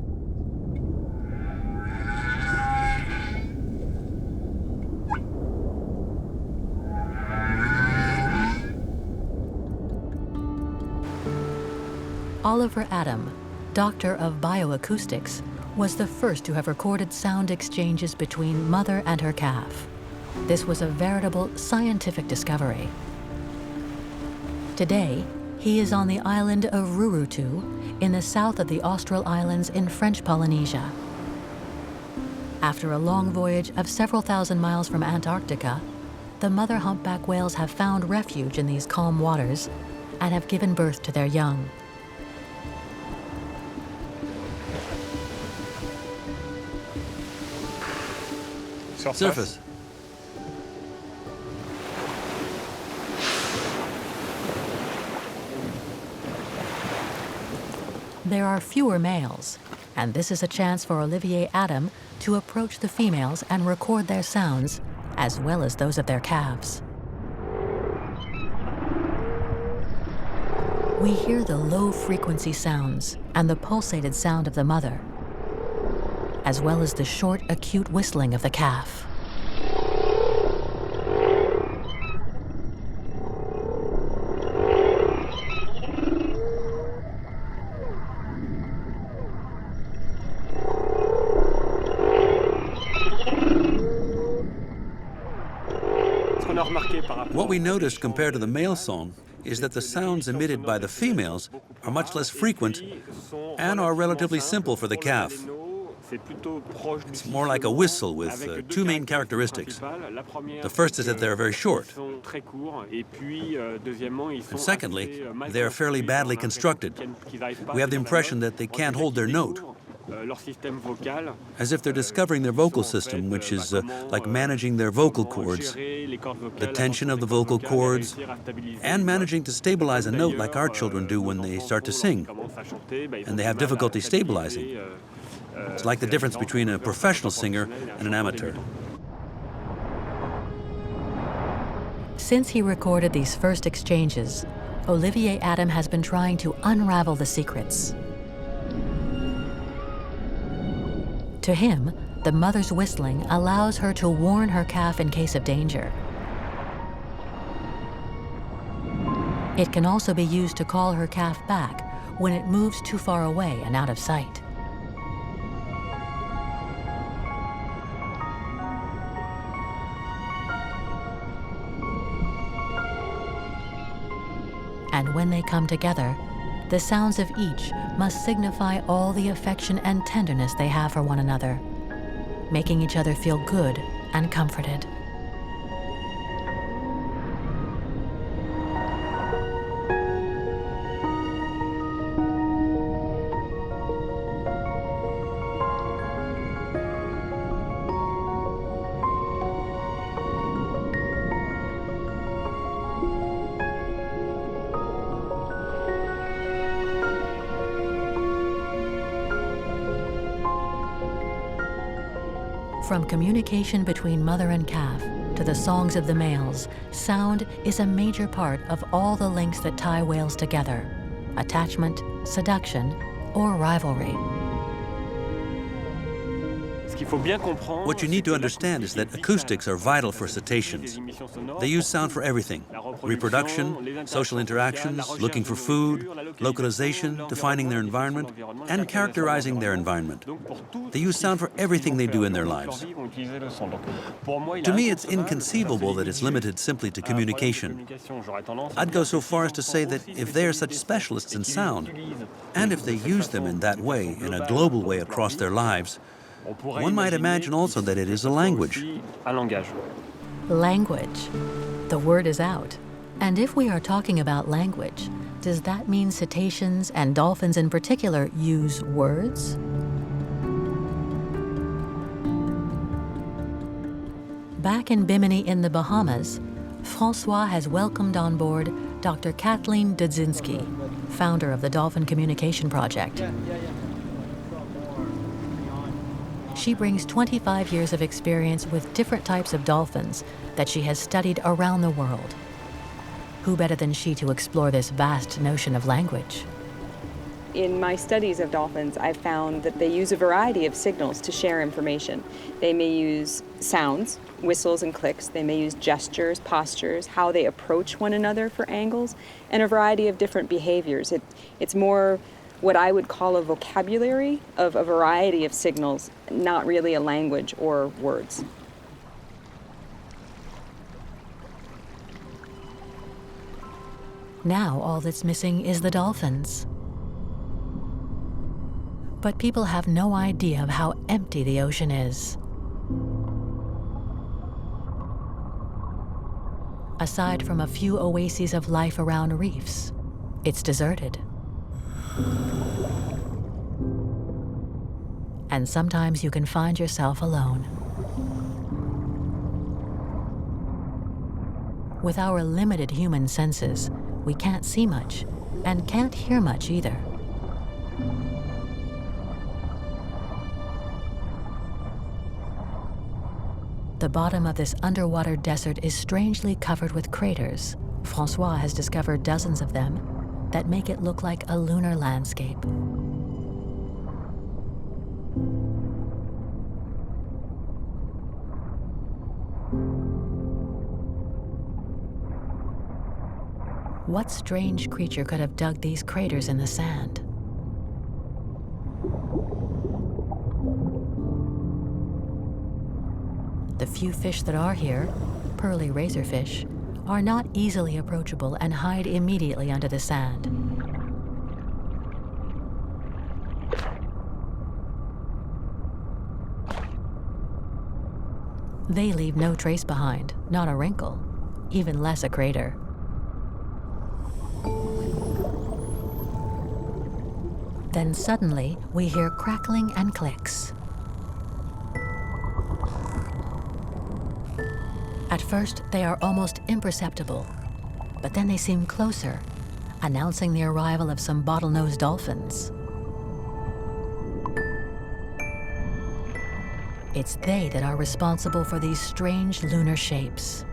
Oliver Adam, doctor of bioacoustics, was the first to have recorded sound exchanges between mother and her calf. This was a veritable scientific discovery. Today, he is on the island of Rurutu in the south of the Austral Islands in French Polynesia. After a long voyage of several thousand miles from Antarctica, the mother humpback whales have found refuge in these calm waters and have given birth to their young. Surface. There are fewer males, and this is a chance for Olivier Adam to approach the females and record their sounds, as well as those of their calves. We hear the low-frequency sounds and the pulsated sound of the mother, as well as the short, acute whistling of the calf. What we noticed compared to the male song is that the sounds emitted by the females are much less frequent and are relatively simple for the calf. It's more like a whistle with two main characteristics. The first is that they're very short. And secondly, they are fairly badly constructed. We have the impression that they can't hold their note, as if they're discovering their vocal system, which is like managing their vocal cords, the tension of the vocal cords, and managing to stabilize a note like our children do when they start to sing, and they have difficulty stabilizing. It's like the difference between a professional singer and an amateur. Since he recorded these first exchanges, Olivier Adam has been trying to unravel the secrets. To him, the mother's whistling allows her to warn her calf in case of danger. It can also be used to call her calf back when it moves too far away and out of sight. And when they come together, the sounds of each must signify all the affection and tenderness they have for one another, making each other feel good and comforted. From communication between mother and calf to the songs of the males, sound is a major part of all the links that tie whales together: attachment, seduction, or rivalry. What you need to understand is that acoustics are vital for cetaceans. They use sound for everything: reproduction, social interactions, looking for food, localization, defining their environment, and characterizing their environment. They use sound for everything they do in their lives. To me, it's inconceivable that it's limited simply to communication. I'd go so far as to say that if they are such specialists in sound, and if they use them in that way, in a global way across their lives, one might imagine also that it is a language. Language. The word is out. And if we are talking about language, does that mean cetaceans, and dolphins in particular, use words? Back in Bimini in the Bahamas, François has welcomed on board Dr. Kathleen Dudzinski, founder of the Dolphin Communication Project. She brings 25 years of experience with different types of dolphins that she has studied around the world. Who better than she to explore this vast notion of language? In my studies of dolphins, I've found that they use a variety of signals to share information. They may use sounds, whistles and clicks. They may use gestures, postures, how they approach one another for angles, and a variety of different behaviors. It's more what I would call a vocabulary of a variety of signals, not really a language or words. Now all that's missing is the dolphins. But people have no idea of how empty the ocean is. Aside from a few oases of life around reefs, it's deserted. And sometimes you can find yourself alone. With our limited human senses, we can't see much and can't hear much either. The bottom of this underwater desert is strangely covered with craters. François has discovered dozens of them that make it look like a lunar landscape. What strange creature could have dug these craters in the sand? The few fish that are here, pearly razorfish, are not easily approachable and hide immediately under the sand. They leave no trace behind, not a wrinkle, even less a crater. Then suddenly, we hear crackling and clicks. At first, they are almost imperceptible, but then they seem closer, announcing the arrival of some bottlenose dolphins. It's they that are responsible for these strange lunar shapes.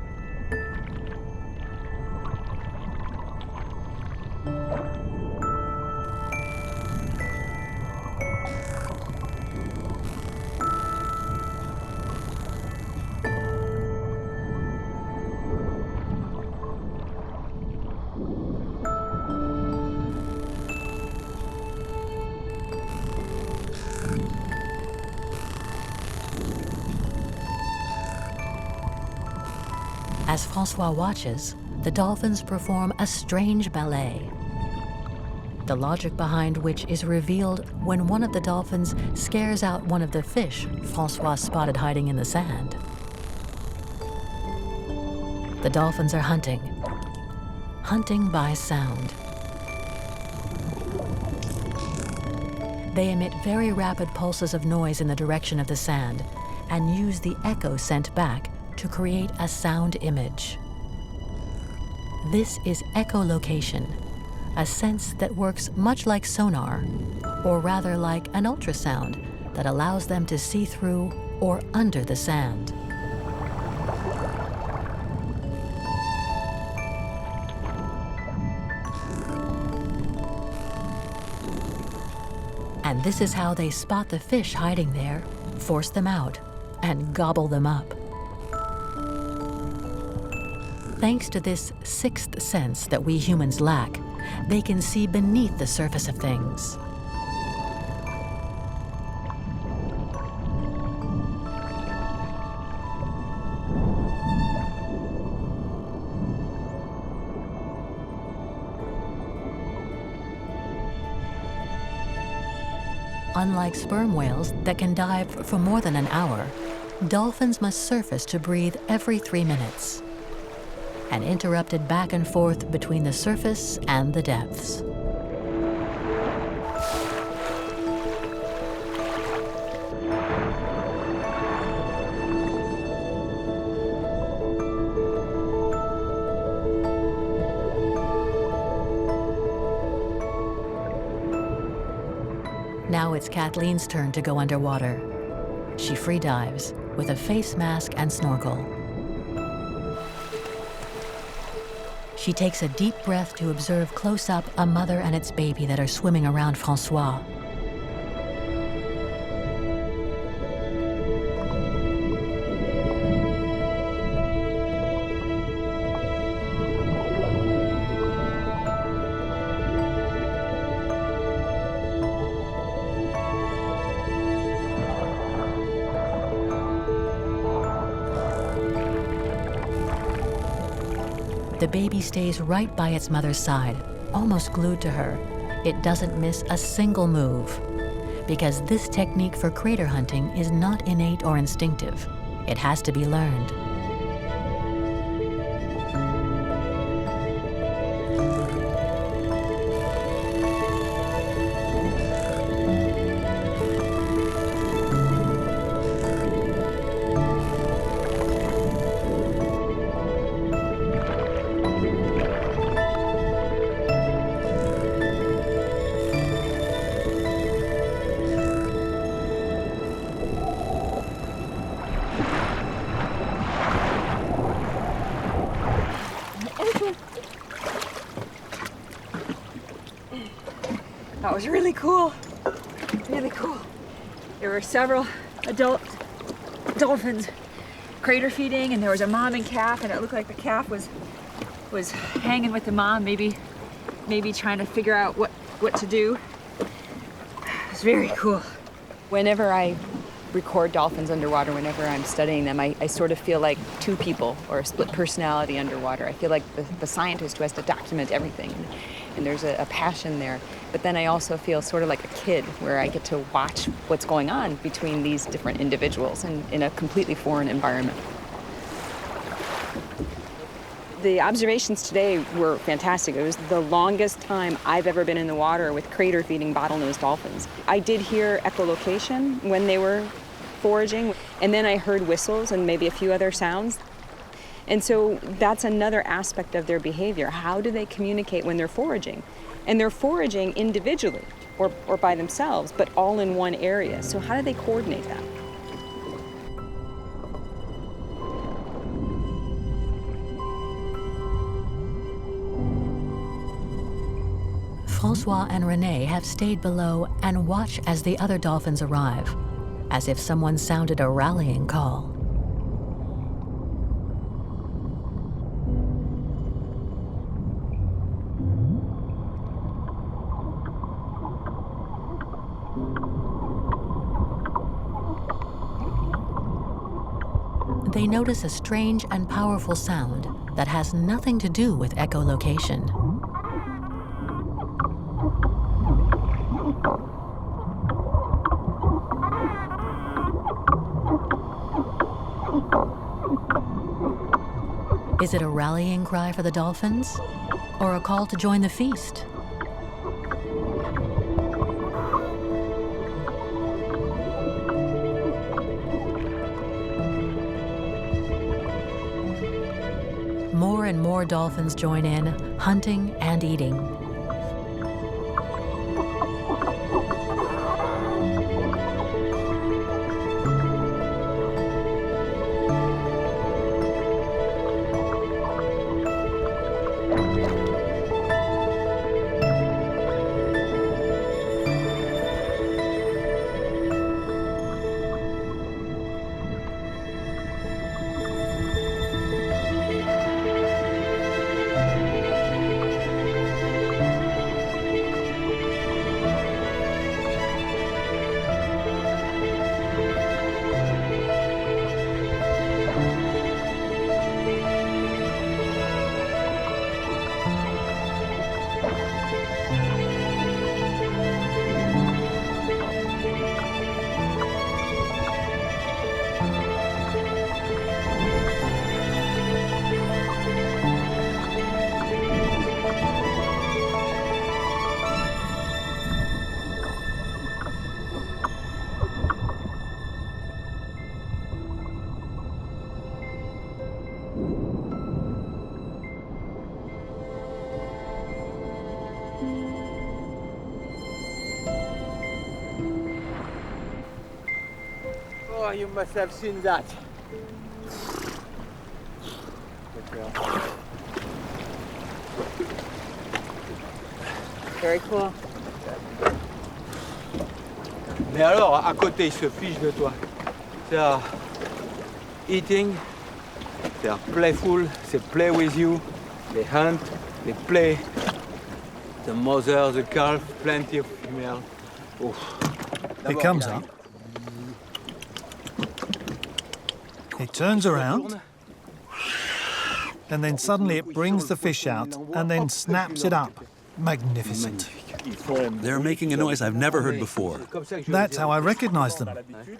As François watches, the dolphins perform a strange ballet, the logic behind which is revealed when one of the dolphins scares out one of the fish François spotted hiding in the sand. The dolphins are hunting by sound. They emit very rapid pulses of noise in the direction of the sand and use the echo sent back to create a sound image. This is echolocation, a sense that works much like sonar, or rather like an ultrasound that allows them to see through or under the sand. And this is how they spot the fish hiding there, force them out, and gobble them up. Thanks to this sixth sense that we humans lack, they can see beneath the surface of things. Unlike sperm whales that can dive for more than an hour, dolphins must surface to breathe every 3 minutes, and interrupted back and forth between the surface and the depths. Now it's Kathleen's turn to go underwater. She free dives with a face mask and snorkel. She takes a deep breath to observe close up a mother and its baby that are swimming around François. The baby stays right by its mother's side, almost glued to her. It doesn't miss a single move. Because this technique for crater hunting is not innate or instinctive. It has to be learned. was really cool. Really cool. There were several adult dolphins crater feeding, and there was a mom and calf, and it looked like the calf was hanging with the mom, maybe trying to figure out what to do. It was very cool. Whenever I record dolphins underwater, whenever I'm studying them, I sort of feel like two people or a split personality underwater. I feel like the scientist who has to document everything, and there's a passion there. But then I also feel sort of like a kid, where I get to watch what's going on between these different individuals in a completely foreign environment. The observations today were fantastic. It was the longest time I've ever been in the water with crater feeding bottlenose dolphins. I did hear echolocation when they were foraging, and then I heard whistles and maybe a few other sounds. And so that's another aspect of their behavior. How do they communicate when they're foraging? And they're foraging individually or by themselves, but all in one area. So how do they coordinate that? François and René have stayed below and watch as the other dolphins arrive, as if someone sounded a rallying call. They notice a strange and powerful sound that has nothing to do with echolocation. Is it a rallying cry for the dolphins, or a call to join the feast? More and more dolphins join in, hunting and eating. Oh, you must have seen that. Very cool. Mais alors, à côté, ils se fichent de toi. They are eating, they are playful, they play with you, they hunt, they play. The mother, the calf, plenty of female. It comes up. It turns around, and then suddenly it brings the fish out and then snaps it up. Magnificent. They're making a noise I've never heard before. That's how I recognize them.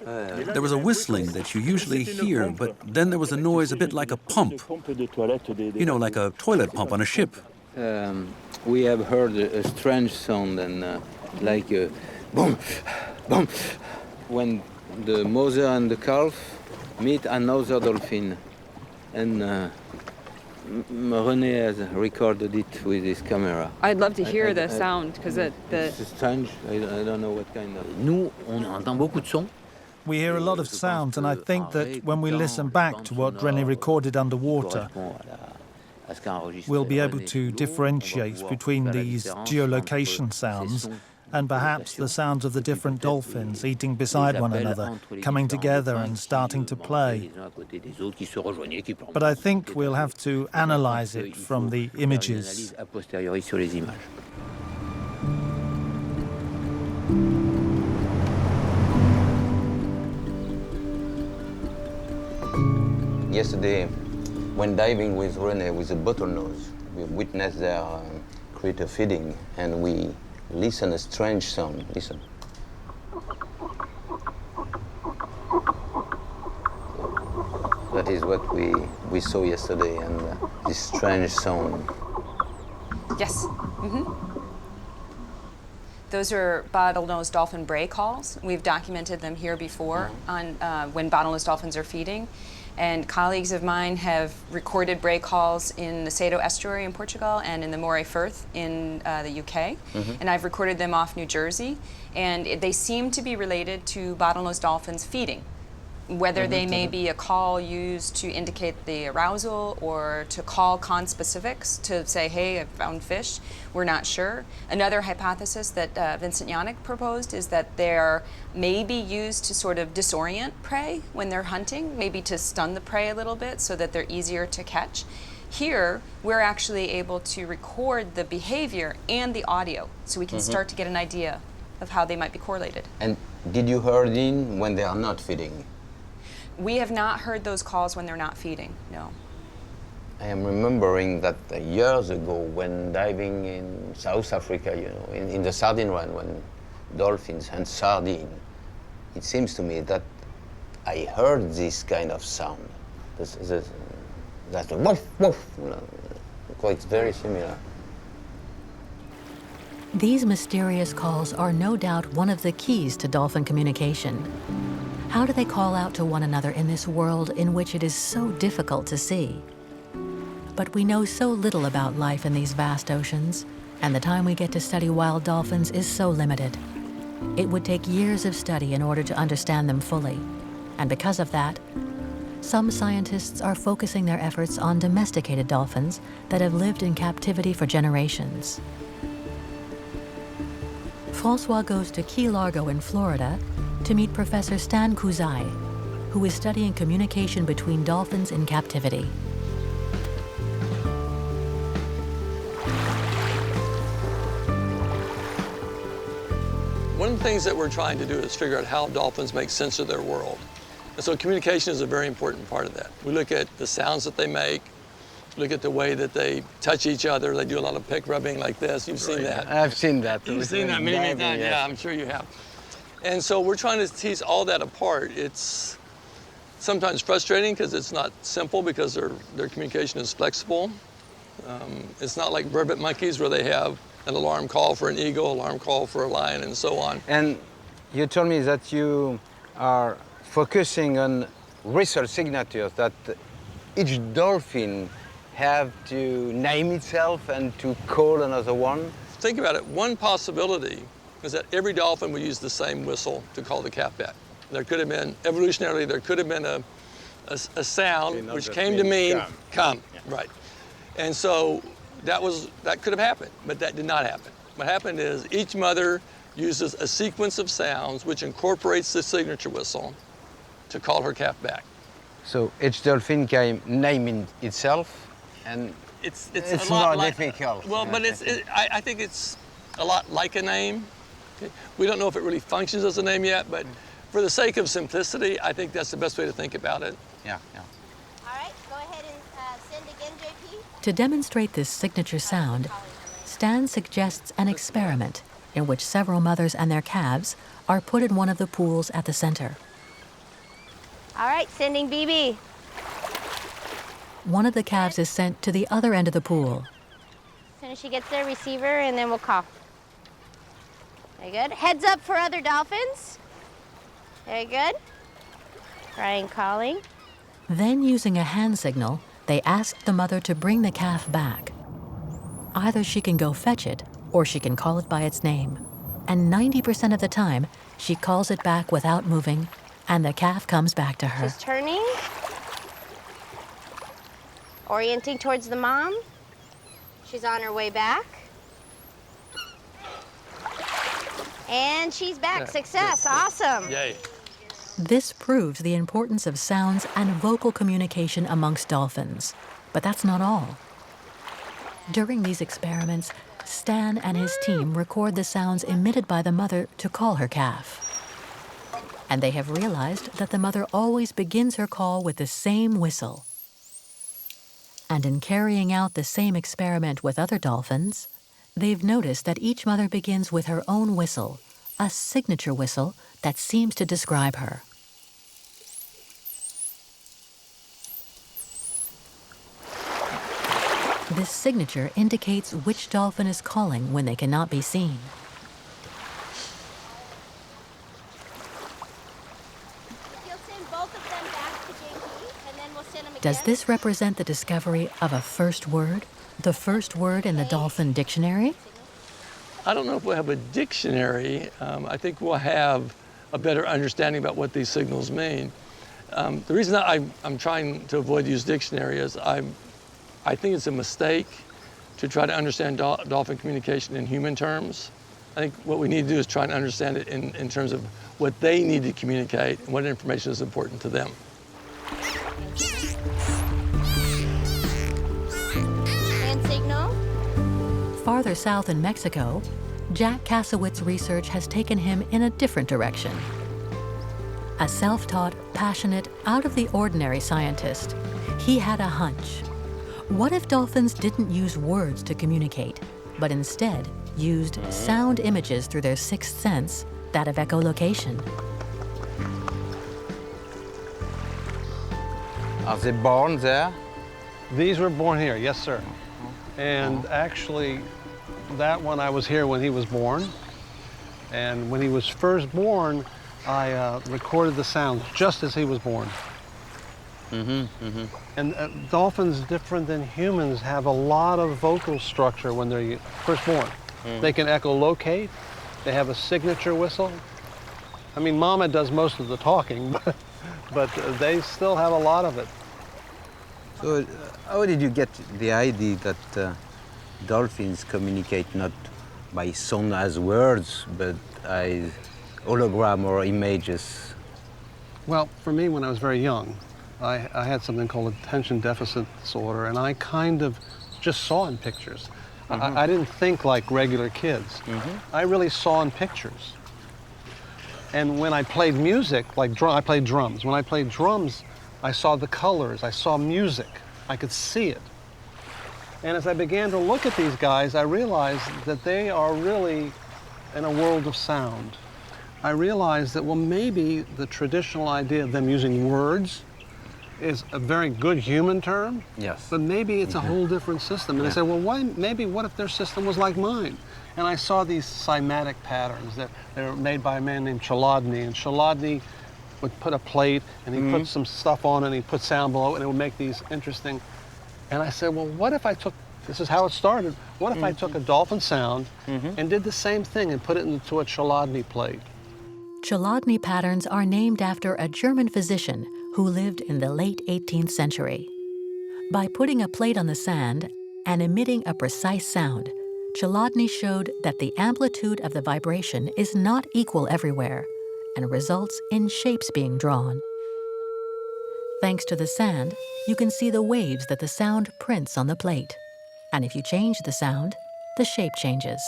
There was a whistling that you usually hear, but then there was a noise a bit like a pump. You know, like a toilet pump on a ship. We have heard a strange sound and like a boom, boom. When the mother and the calf meet another dolphin, and René has recorded it with his camera. I'd love to hear the sound, because It's strange. I don't know what kind of. Nous, on entend beaucoup de sons. We hear a lot of sounds, and I think that when we listen back to what René recorded underwater, we'll be able to differentiate between these geolocation sounds and perhaps the sounds of the different dolphins eating beside one another, coming together and starting to play. But I think we'll have to analyze it from the images. Yesterday, when diving with René with a bottlenose, we witnessed their critter feeding, and we listened a strange sound. Listen. That is what we saw yesterday, and this strange sound. Yes. Those are bottlenose dolphin bray calls. We've documented them here before on when bottlenose dolphins are feeding. And colleagues of mine have recorded bray calls in the Sado estuary in Portugal and in the Moray Firth in the UK. And I've recorded them off New Jersey. And they seem to be related to bottlenose dolphins feeding. Whether they may be a call used to indicate the arousal or to call conspecifics to say, hey, I found fish, we're not sure. Another hypothesis that Vincent proposed is that they're maybe used to sort of disorient prey when they're hunting, maybe to stun the prey a little bit so that they're easier to catch. Here, we're actually able to record the behavior and the audio so we can start to get an idea of how they might be correlated. And did you hear them when they are not feeding? We have not heard those calls when they're not feeding, no. I am remembering that years ago when diving in South Africa, you know, in the sardine run, when dolphins hunt sardine, it seems to me that I heard this kind of sound. That's a woof, woof, you know, quite very similar. These mysterious calls are no doubt one of the keys to dolphin communication. How do they call out to one another in this world in which it is so difficult to see? But we know so little about life in these vast oceans, and the time we get to study wild dolphins is so limited. It would take years of study in order to understand them fully, and because of that, some scientists are focusing their efforts on domesticated dolphins that have lived in captivity for generations. François goes to Key Largo in Florida to meet Professor Stan Cousteau, who is studying communication between dolphins in captivity. One of the things that we're trying to do is figure out how dolphins make sense of their world. And so communication is a very important part of that. We look at the sounds that they make, look at the way that they touch each other. They do a lot of peg rubbing like this. You've seen that. I've seen that. You've seen that many times. Yes. Yeah, I'm sure you have. And so we're trying to tease all that apart. It's sometimes frustrating because it's not simple because their communication is flexible. It's not like vervet monkeys where they have an alarm call for an eagle, alarm call for a lion, and so on. And you told me that you are focusing on research signatures, that each dolphin have to name itself and to call another one. Think about it. One possibility is that every dolphin would use the same whistle to call the calf back. There could have been, evolutionarily, there could have been a sound which came to mean come, right. And so that could have happened, but that did not happen. What happened is each mother uses a sequence of sounds which incorporates the signature whistle to call her calf back. So each dolphin can name itself, and it's a lot more like, difficult. Well, but I think it's a lot like a name. Okay? We don't know if it really functions as a name yet, but for the sake of simplicity, I think that's the best way to think about it. Yeah. All right, go ahead and send again, JP. To demonstrate this signature sound, Stan suggests an experiment in which several mothers and their calves are put in one of the pools at the center. All right, sending BB. One of the calves is sent to the other end of the pool. As soon as she gets there, receiver, and then we'll call. Very good. Heads up for other dolphins. Very good. Trying calling. Then, using a hand signal, they ask the mother to bring the calf back. Either she can go fetch it, or she can call it by its name. And 90% of the time, she calls it back without moving, and the calf comes back to her. She's turning. Orienting towards the mom. She's on her way back. And she's back. Yeah. Success. Awesome. Yay. This proves the importance of sounds and vocal communication amongst dolphins. But that's not all. During these experiments, Stan and his team record the sounds emitted by the mother to call her calf. And they have realized that the mother always begins her call with the same whistle. And in carrying out the same experiment with other dolphins, they've noticed that each mother begins with her own whistle, a signature whistle that seems to describe her. This signature indicates which dolphin is calling when they cannot be seen. Does this represent the discovery of a first word? The first word in the dolphin dictionary? I don't know if we'll have a dictionary. I think we'll have a better understanding about what these signals mean. The reason I'm trying to avoid use dictionary is I think it's a mistake to try to understand dolphin communication in human terms. I think what we need to do is try and understand it in terms of what they need to communicate and what information is important to them. Hand signal. Farther south in Mexico, Jack Casowitz's research has taken him in a different direction. A self-taught, passionate, out-of-the-ordinary scientist, he had a hunch. What if dolphins didn't use words to communicate, but instead used sound images through their sixth sense, that of echolocation? Are they born there? These were born here, yes, sir. And actually, that one I was here when he was born. And when he was first born, I recorded the sounds just as he was born. And dolphins, different than humans, have a lot of vocal structure when they're first born. They can echolocate. They have a signature whistle. I mean, mama does most of the talking, but they still have a lot of it. So how did you get the idea that dolphins communicate not by sound as words, but as hologram or images? Well, for me, when I was very young, I had something called attention deficit disorder, and I kind of just saw in pictures. I didn't think like regular kids. I really saw in pictures. And when I played music, like I played drums. When I played drums, I saw the colors, I saw music, I could see it. And as I began to look at these guys, I realized that they are really in a world of sound. I realized that, well, maybe the traditional idea of them using words is a very good human term, yes, but maybe it's a whole different system. And I said, well, what if their system was like mine? And I saw these cymatic patterns that they were made by a man named Chladni, and Chladni would put a plate and he'd put some stuff on it and he'd put sound below it and it would make these interesting. And I said, well, what if I took, this is how it started, what if I took a dolphin sound and did the same thing and put it into a Chladni plate? Chladni patterns are named after a German physician who lived in the late 18th century. By putting a plate on the sand and emitting a precise sound, Chladni showed that the amplitude of the vibration is not equal everywhere and results in shapes being drawn. Thanks to the sand, you can see the waves that the sound prints on the plate. And if you change the sound, the shape changes.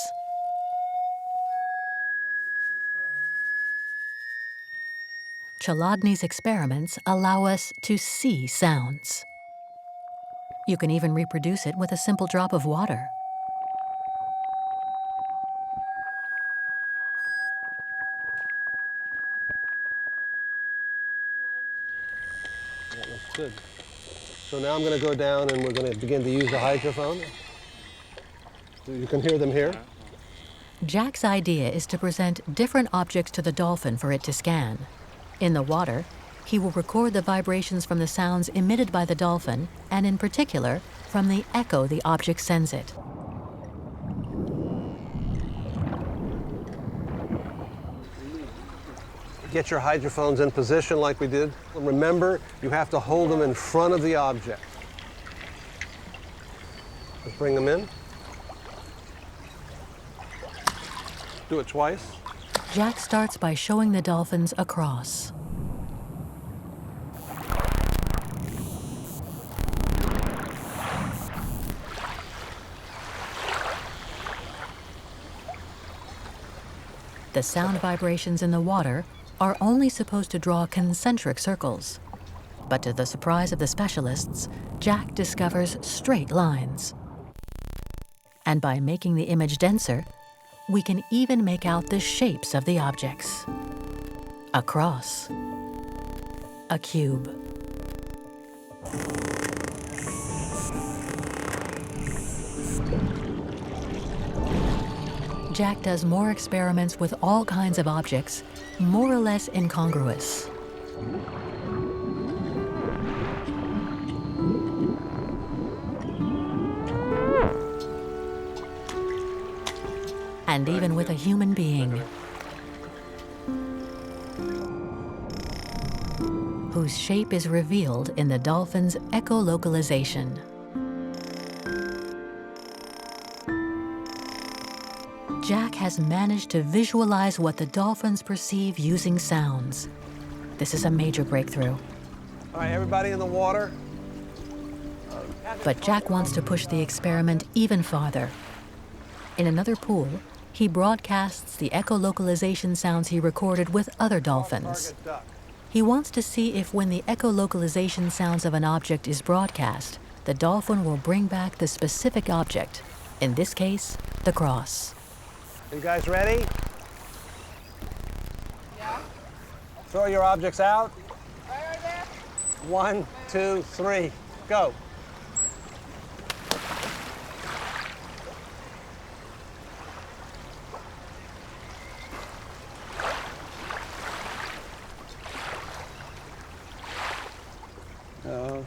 Chladni's experiments allow us to see sounds. You can even reproduce it with a simple drop of water. That looks good. So now I'm going to go down and we're going to begin to use the hydrophone. You can hear them here. Jack's idea is to present different objects to the dolphin for it to scan. In the water, he will record the vibrations from the sounds emitted by the dolphin, and in particular, from the echo the object sends it. Get your hydrophones in position like we did. Remember, you have to hold them in front of the object. Let's bring them in. Do it twice. Jack starts by showing the dolphins a cross. The sound vibrations in the water are only supposed to draw concentric circles. But to the surprise of the specialists, Jack discovers straight lines. And by making the image denser, we can even make out the shapes of the objects. A cross. A cube. Jack does more experiments with all kinds of objects, more or less incongruous. And even with a human being, whose shape is revealed in the dolphin's echolocalization. Jack has managed to visualize what the dolphins perceive using sounds. This is a major breakthrough. All right, everybody in the water. But Jack wants to push the experiment even farther. In another pool, he broadcasts the echolocalization sounds he recorded with other dolphins. He wants to see if when the echolocalization sounds of an object is broadcast, the dolphin will bring back the specific object, in this case, the cross. You guys ready? Yeah. Throw your objects out. Right there. 1, 2, 3, go.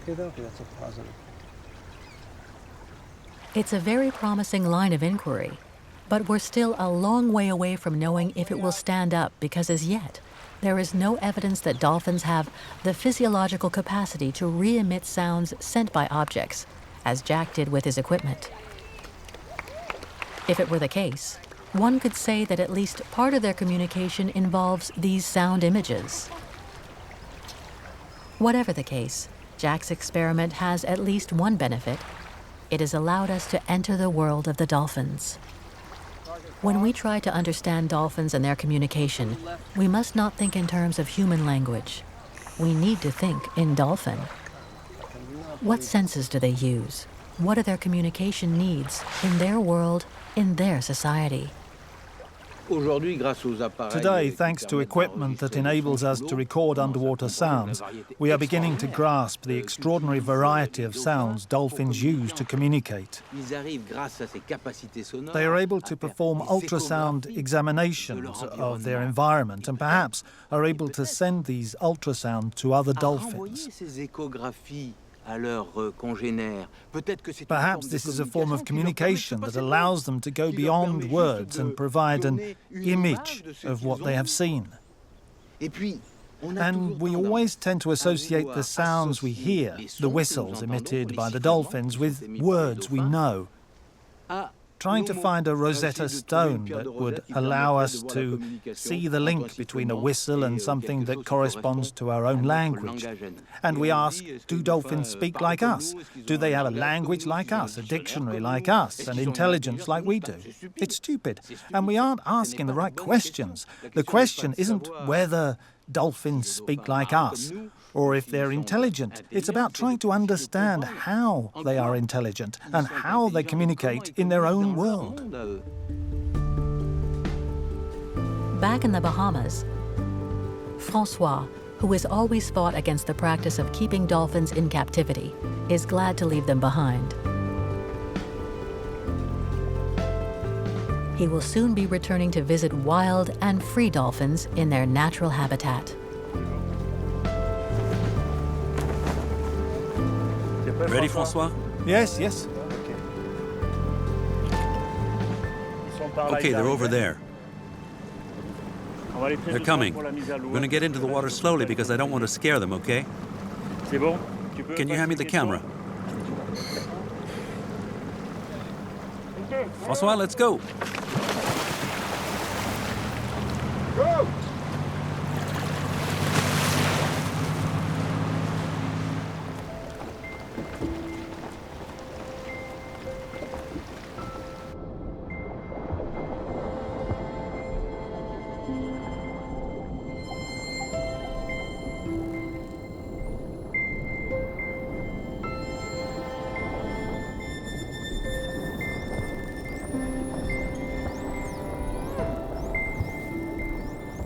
Okay, that's a positive. It's a very promising line of inquiry. But we're still a long way away from knowing if it will stand up because as yet, there is no evidence that dolphins have the physiological capacity to re-emit sounds sent by objects, as Jack did with his equipment. If it were the case, one could say that at least part of their communication involves these sound images. Whatever the case, Jack's experiment has at least one benefit. It has allowed us to enter the world of the dolphins. When we try to understand dolphins and their communication, we must not think in terms of human language. We need to think in dolphin. What senses do they use? What are their communication needs in their world, in their society? Today, thanks to equipment that enables us to record underwater sounds, we are beginning to grasp the extraordinary variety of sounds dolphins use to communicate. They are able to perform ultrasound examinations of their environment and perhaps are able to send these ultrasounds to other dolphins. Perhaps this is a form of communication that allows them to go beyond words and provide an image of what they have seen. And we always tend to associate the sounds we hear, the whistles emitted by the dolphins, with words we know. Trying to find a Rosetta Stone that would allow us to see the link between a whistle and something that corresponds to our own language. And we ask, do dolphins speak like us? Do they have a language like us, a dictionary like us, and intelligence like we do? It's stupid, and we aren't asking the right questions. The question isn't whether dolphins speak like us, or if they're intelligent. It's about trying to understand how they are intelligent and how they communicate in their own world. Back in the Bahamas, François, who has always fought against the practice of keeping dolphins in captivity, is glad to leave them behind. He will soon be returning to visit wild and free dolphins in their natural habitat. Ready, François? Yes, yes. Okay, they're over there. They're coming. We're going to get into the water slowly because I don't want to scare them, okay? Can you hand me the camera? François, let's go.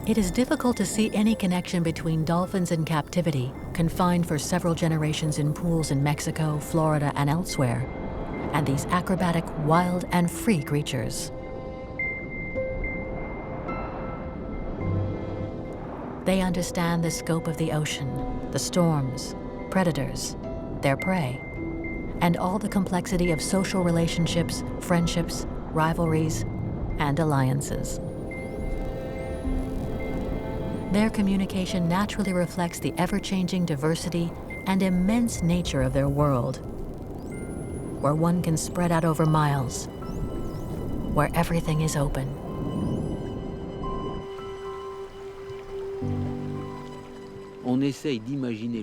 It is difficult to see any connection between dolphins in captivity, confined for several generations in pools in Mexico, Florida, and elsewhere, and these acrobatic, wild, and free creatures. They understand the scope of the ocean, the storms, predators, their prey, and all the complexity of social relationships, friendships, rivalries, and alliances. Their communication naturally reflects the ever-changing diversity and immense nature of their world, where one can spread out over miles, where everything is open.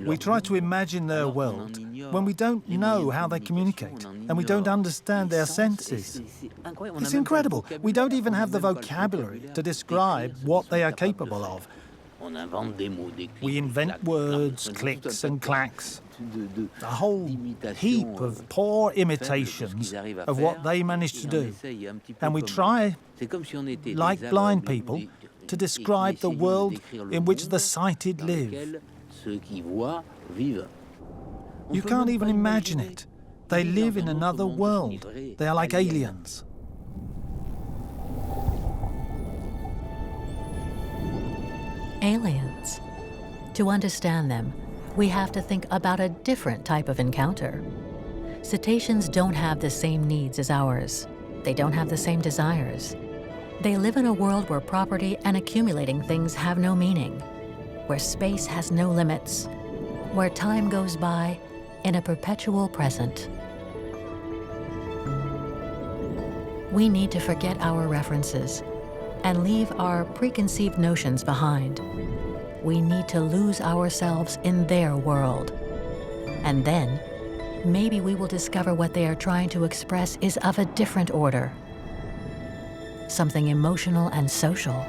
We try to imagine their world when we don't know how they communicate and we don't understand their senses. It's incredible. We don't even have the vocabulary to describe what they are capable of. We invent words, clicks and clacks, a whole heap of poor imitations of what they manage to do. And we try, like blind people, to describe the world in which the sighted live. You can't even imagine it. They live in another world. They are like aliens. Aliens. To understand them, we have to think about a different type of encounter. Cetaceans don't have the same needs as ours. They don't have the same desires. They live in a world where property and accumulating things have no meaning, where space has no limits, where time goes by in a perpetual present. We need to forget our references and leave our preconceived notions behind. We need to lose ourselves in their world. And then, maybe we will discover what they are trying to express is of a different order. Something emotional and social.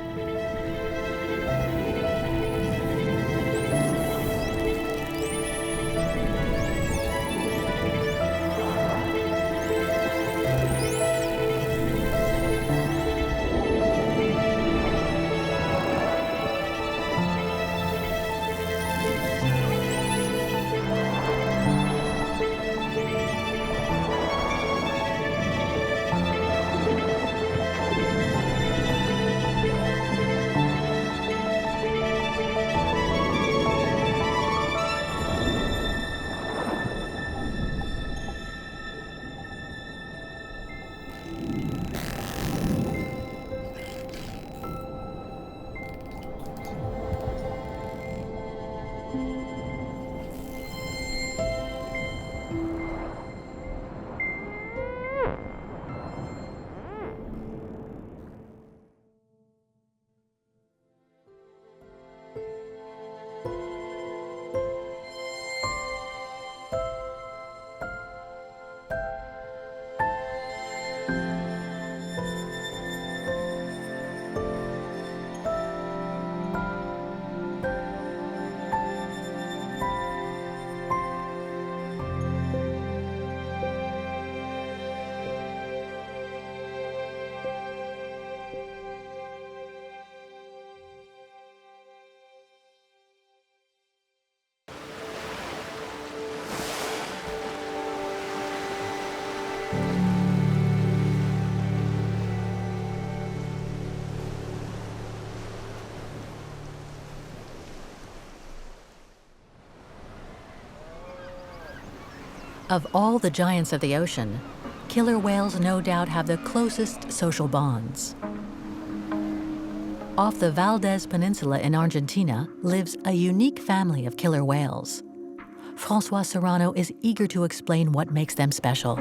Of all the giants of the ocean, killer whales no doubt have the closest social bonds. Off the Valdez Peninsula in Argentina lives a unique family of killer whales. François Sarano is eager to explain what makes them special.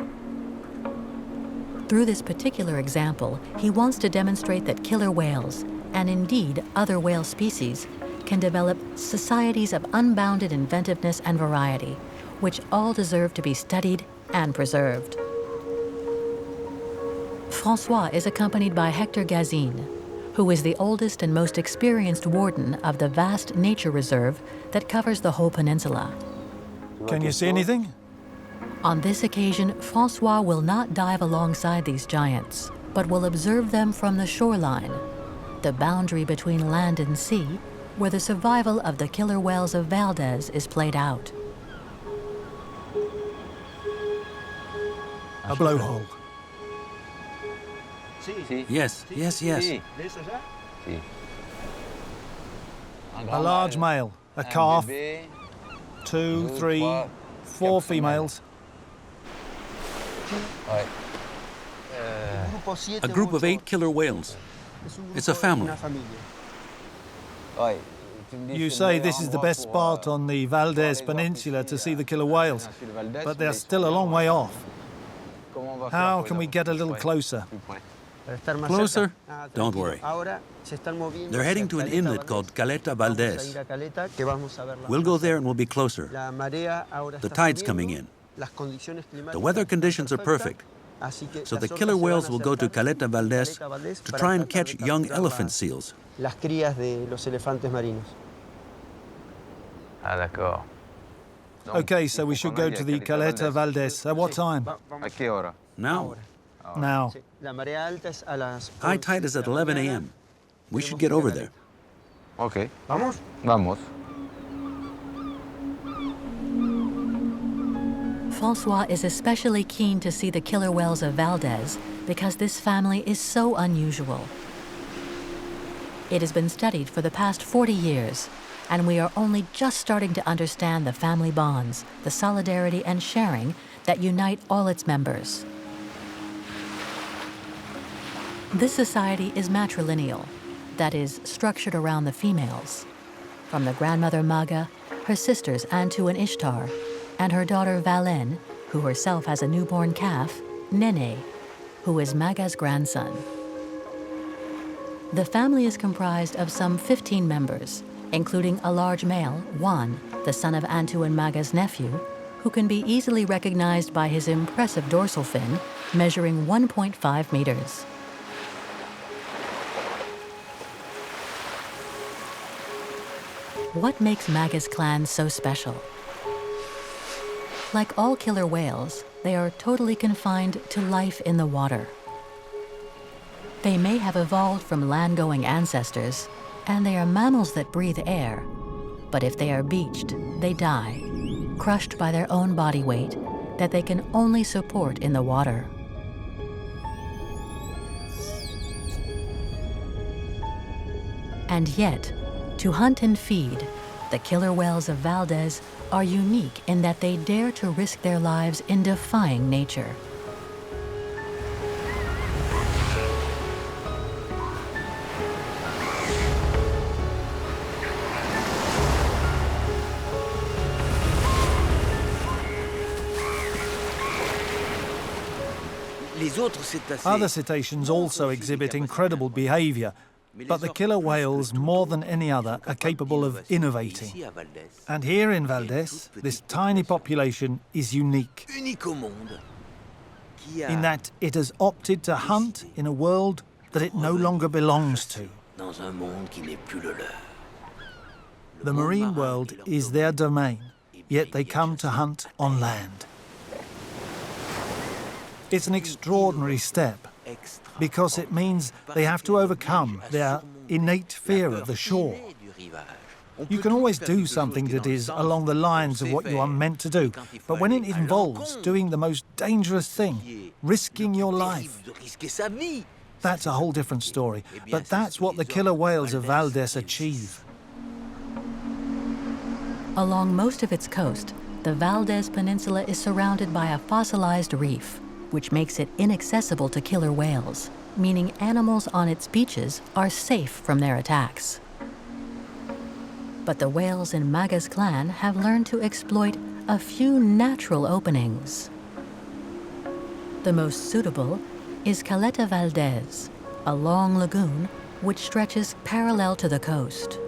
Through this particular example, he wants to demonstrate that killer whales, and indeed other whale species, can develop societies of unbounded inventiveness and variety, which all deserve to be studied and preserved. François is accompanied by Hector Gazin, who is the oldest and most experienced warden of the vast nature reserve that covers the whole peninsula. Can you see anything? On this occasion, François will not dive alongside these giants, but will observe them from the shoreline. the boundary between land and sea, where the survival of the killer whales of Valdez is played out. A blowhole. Yes, yes, yes. A large male, a calf, 2, 3, 4 females. A group of 8 killer whales. It's a family. You say this is the best spot on the Valdez Peninsula to see the killer whales, but they're still a long way off. How can we get a little closer? Closer? Don't worry. They're heading to an inlet called Caleta Valdez. We'll go there and we'll be closer. The tide's coming in. The weather conditions are perfect. So the killer whales will go to Caleta Valdez to try and catch young elephant seals. Okay, so we should go to the Caleta Valdez. At what time? Now? Now. High tide is at 11 a.m. We should get over there. Okay. Vamos. François is especially keen to see the killer whales of Valdez because this family is so unusual. It has been studied for the past 40 years, and we are only just starting to understand the family bonds, the solidarity and sharing that unite all its members. This society is matrilineal, that is, structured around the females. From the grandmother Maga, her sisters Antu and Ishtar, and her daughter Valene, who herself has a newborn calf, Nene, who is Maga's grandson. The family is comprised of some 15 members, including a large male, Juan, the son of Antu and Maga's nephew, who can be easily recognized by his impressive dorsal fin, measuring 1.5 meters. What makes Maga's clan so special? Like all killer whales, they are totally confined to life in the water. They may have evolved from land-going ancestors, and they are mammals that breathe air. But if they are beached, they die, crushed by their own body weight that they can only support in the water. And yet, to hunt and feed, the killer whales of Valdez are unique in that they dare to risk their lives in defying nature. Other cetaceans also exhibit incredible behavior, but the killer whales, more than any other, are capable of innovating. And here in Valdez, this tiny population is unique in that it has opted to hunt in a world that it no longer belongs to. The marine world is their domain, yet they come to hunt on land. It's an extraordinary step, because it means they have to overcome their innate fear of the shore. You can always do something that is along the lines of what you are meant to do, but when it involves doing the most dangerous thing, risking your life, that's a whole different story. But that's what the killer whales of Valdez achieve. Along most of its coast, the Valdez Peninsula is surrounded by a fossilized reef, which makes it inaccessible to killer whales, meaning animals on its beaches are safe from their attacks. But the whales in Maga's clan have learned to exploit a few natural openings. The most suitable is Caleta Valdez, a long lagoon which stretches parallel to the coast.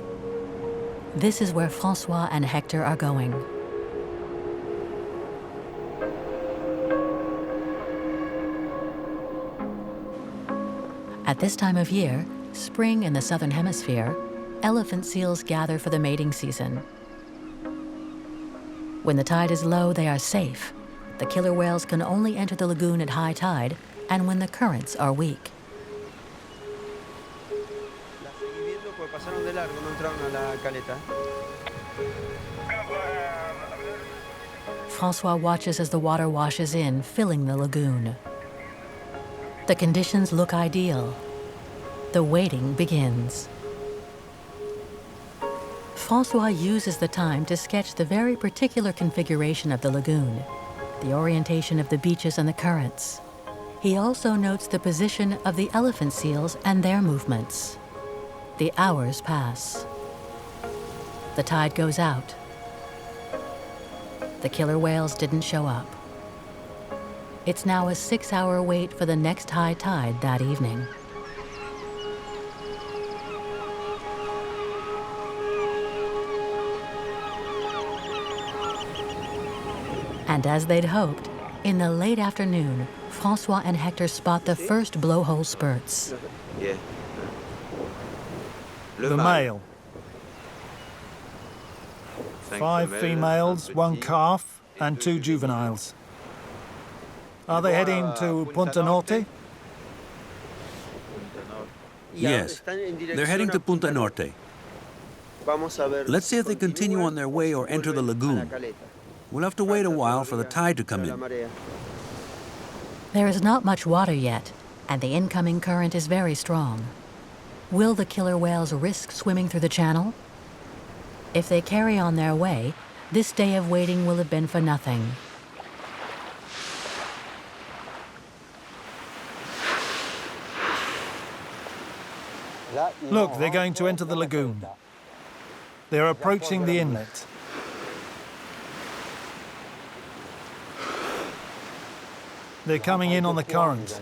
This is where François and Hector are going. At this time of year, spring in the southern hemisphere, elephant seals gather for the mating season. When the tide is low, they are safe. The killer whales can only enter the lagoon at high tide and when the currents are weak. François watches as the water washes in, filling the lagoon. The conditions look ideal. The waiting begins. François uses the time to sketch the very particular configuration of the lagoon, the orientation of the beaches and the currents. He also notes the position of the elephant seals and their movements. The hours pass. The tide goes out. The killer whales didn't show up. It's now a 6-hour wait for the next high tide that evening. And as they'd hoped, in the late afternoon, François and Hector spot the first blowhole spurts. Yeah. The male. 5 females, 1 calf, and 2 juveniles. Are they heading to Punta Norte? Yes, they're heading to Punta Norte. Let's see if they continue on their way or enter the lagoon. We'll have to wait a while for the tide to come in. There is not much water yet, and the incoming current is very strong. Will the killer whales risk swimming through the channel? If they carry on their way, this day of waiting will have been for nothing. Look, they're going to enter the lagoon. They're approaching the inlet. They're coming in on the current.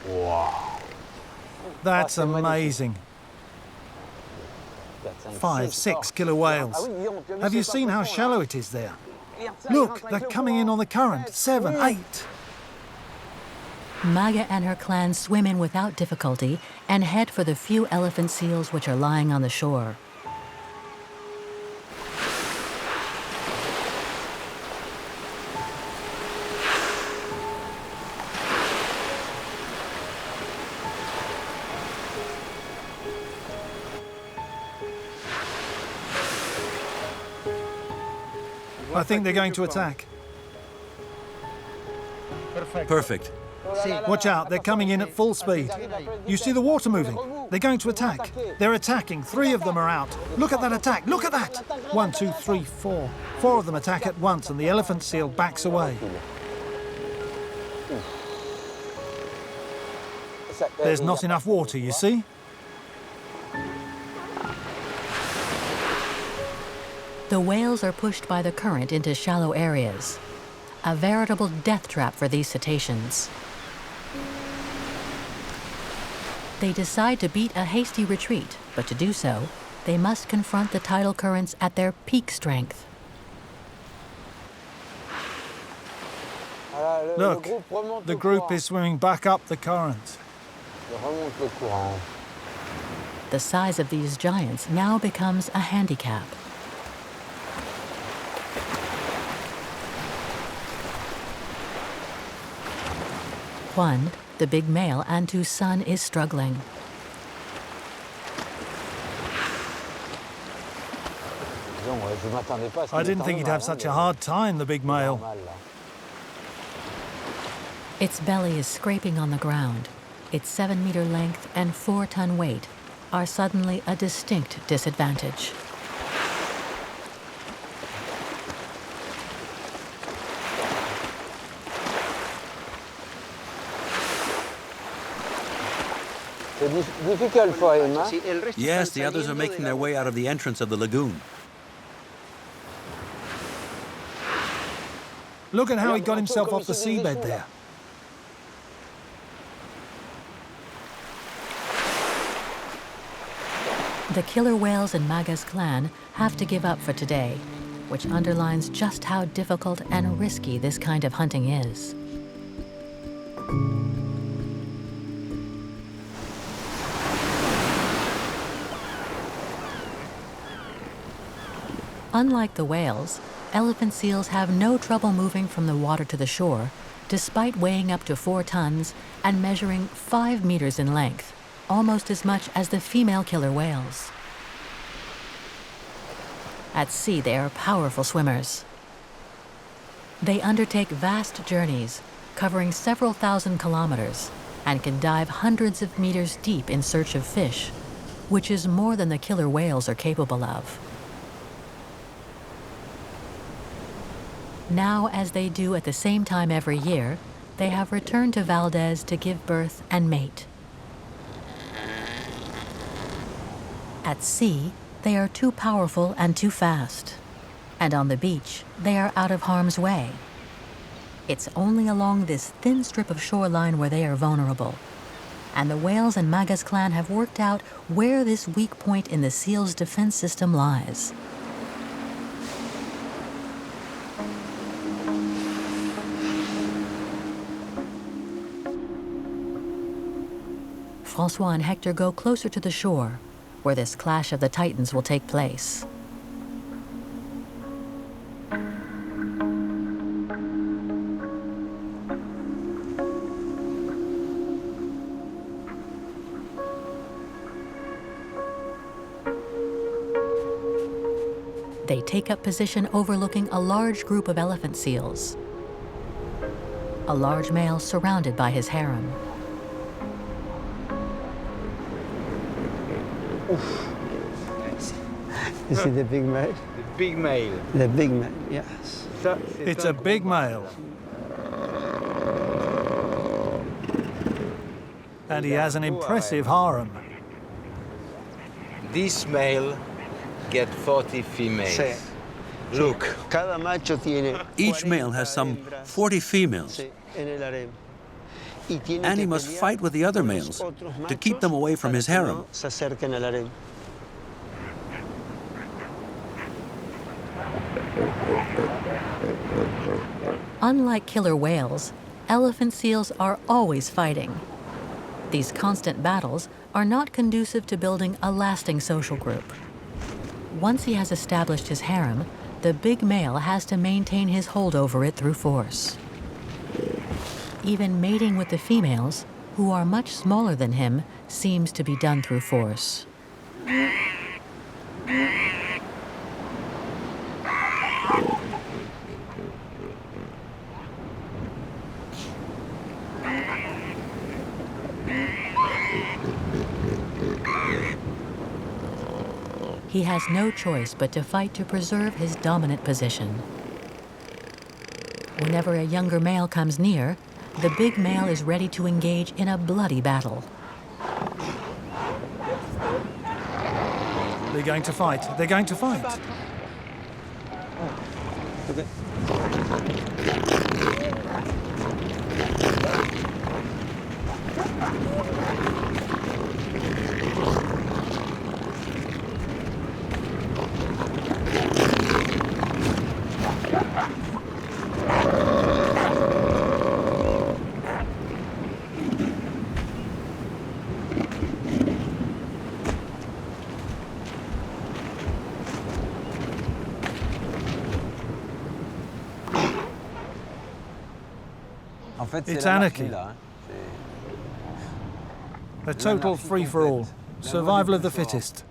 Wow. That's amazing. 5, 6 killer whales. Have you seen how shallow it is there? Look, they're coming in on the current. 7, 8. Maga and her clan swim in without difficulty and head for the few elephant seals which are lying on the shore. I think they're going to attack. Perfect. Watch out, they're coming in at full speed. You see the water moving? They're going to attack. They're attacking. 3 of them are out. Look at that attack. Look at that. 1, 2, 3, 4. 4 of them attack at once, and the elephant seal backs away. There's not enough water, you see? The whales are pushed by the current into shallow areas, a veritable death trap for these cetaceans. They decide to beat a hasty retreat, but to do so, they must confront the tidal currents at their peak strength. Look, the group is swimming back up the current. The size of these giants now becomes a handicap. One, the big male, and whose son is struggling. I didn't think he'd have such a hard time, the big male. Its belly is scraping on the ground. Its 7-meter length and 4-ton weight are suddenly a distinct disadvantage. Yes, the others are making their way out of the entrance of the lagoon. Look at how he got himself off the seabed there. The killer whales in Maga's clan have to give up for today, which underlines just how difficult and risky this kind of hunting is. Unlike the whales, elephant seals have no trouble moving from the water to the shore, despite weighing up to 4 tons and measuring 5 meters in length. almost as much as the female killer whales. At sea, they are powerful swimmers. They undertake vast journeys, covering several thousand kilometers, and can dive hundreds of meters deep in search of fish, which is more than the killer whales are capable of. Now, as they do at the same time every year, they have returned to Valdez to give birth and mate. At sea, they are too powerful and too fast. And on the beach, they are out of harm's way. It's only along this thin strip of shoreline where they are vulnerable. And the whales and Magas clan have worked out where this weak point in the seal's defense system lies. François and Hector go closer to the shore, where this clash of the titans will take place. They take up position overlooking a large group of elephant seals. A large male surrounded by his harem. You see the big male? The big male. The big male, yes. It's a big male. And he has an impressive harem. This male get 40 females. Look. Cada macho tiene Each male has some 40 females, en el harem. and he must fight with the other males to keep them away from his harem. Se acerquen al harem. Unlike killer whales, elephant seals are always fighting. These constant battles are not conducive to building a lasting social group. Once he has established his harem, the big male has to maintain his hold over it through force. Even mating with the females, who are much smaller than him, seems to be done through force. He has no choice but to fight to preserve his dominant position. Whenever a younger male comes near, the big male is ready to engage in a bloody battle. They're going to fight. They're going to fight. It's anarchy. A total free-for-all. Survival of the fittest.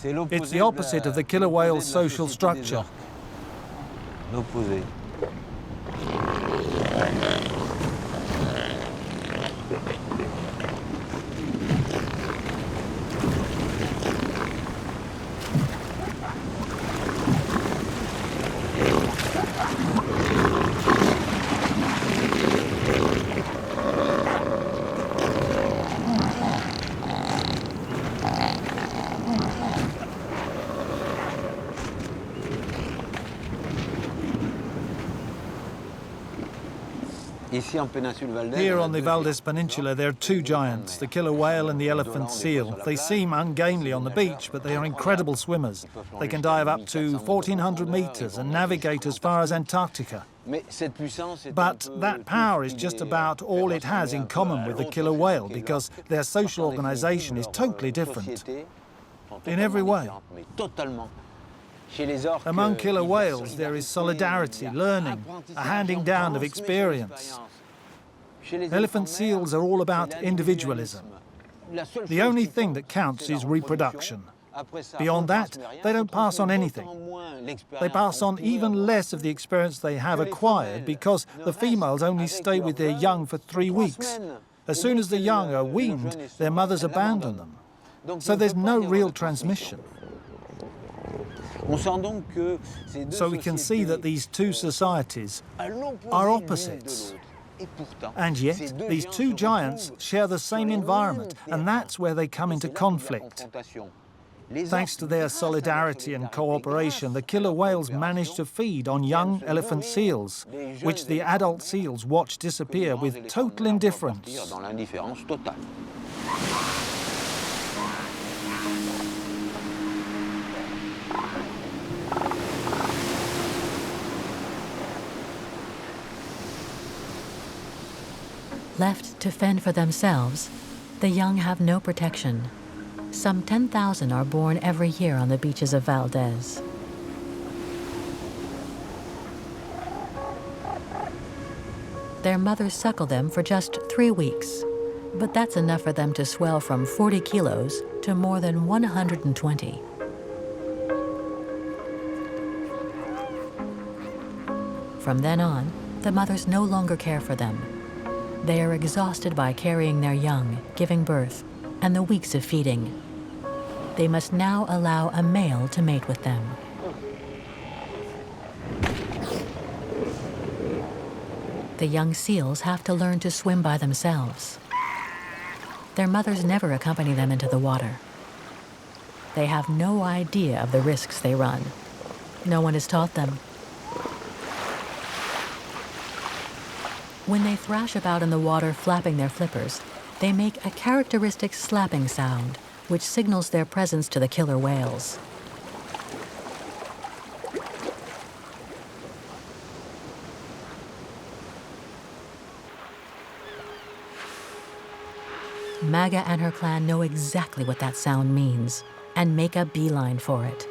It's the opposite of the killer whale's social structure. Here on the Valdez Peninsula, there are two giants, the killer whale and the elephant seal. They seem ungainly on the beach, but they are incredible swimmers. They can dive up to 1,400 meters and navigate as far as Antarctica. But that power is just about all it has in common with the killer whale, because their social organization is totally different in every way. Among killer whales, there is solidarity, learning, a handing down of experience. Elephant seals are all about individualism. The only thing that counts is reproduction. Beyond that, they don't pass on anything. They pass on even less of the experience they have acquired because the females only stay with their young for 3 weeks. As soon as the young are weaned, their mothers abandon them. So there's no real transmission. So we can see that these two societies are opposites. And yet, these two giants share the same environment, and that's where they come into conflict. Thanks to their solidarity and cooperation, the killer whales manage to feed on young elephant seals, which the adult seals watch disappear with total indifference. Left to fend for themselves, the young have no protection. Some 10,000 are born every year on the beaches of Valdez. Their mothers suckle them for just 3 weeks, but that's enough for them to swell from 40 kilos to more than 120. From then on, the mothers no longer care for them. They are exhausted by carrying their young, giving birth, and the weeks of feeding. They must now allow a male to mate with them. The young seals have to learn to swim by themselves. Their mothers never accompany them into the water. They have no idea of the risks they run. No one has taught them. When they thrash about in the water flapping their flippers, they make a characteristic slapping sound, which signals their presence to the killer whales. Maga and her clan know exactly what that sound means and make a beeline for it.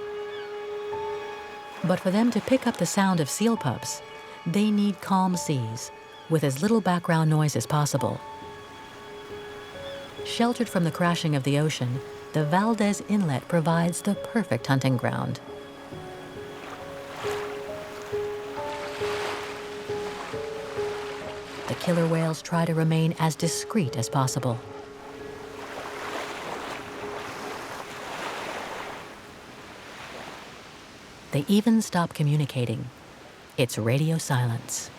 But for them to pick up the sound of seal pups, they need calm seas, with as little background noise as possible. Sheltered from the crashing of the ocean, the Valdez Inlet provides the perfect hunting ground. The killer whales try to remain as discreet as possible. They even stop communicating. It's radio silence.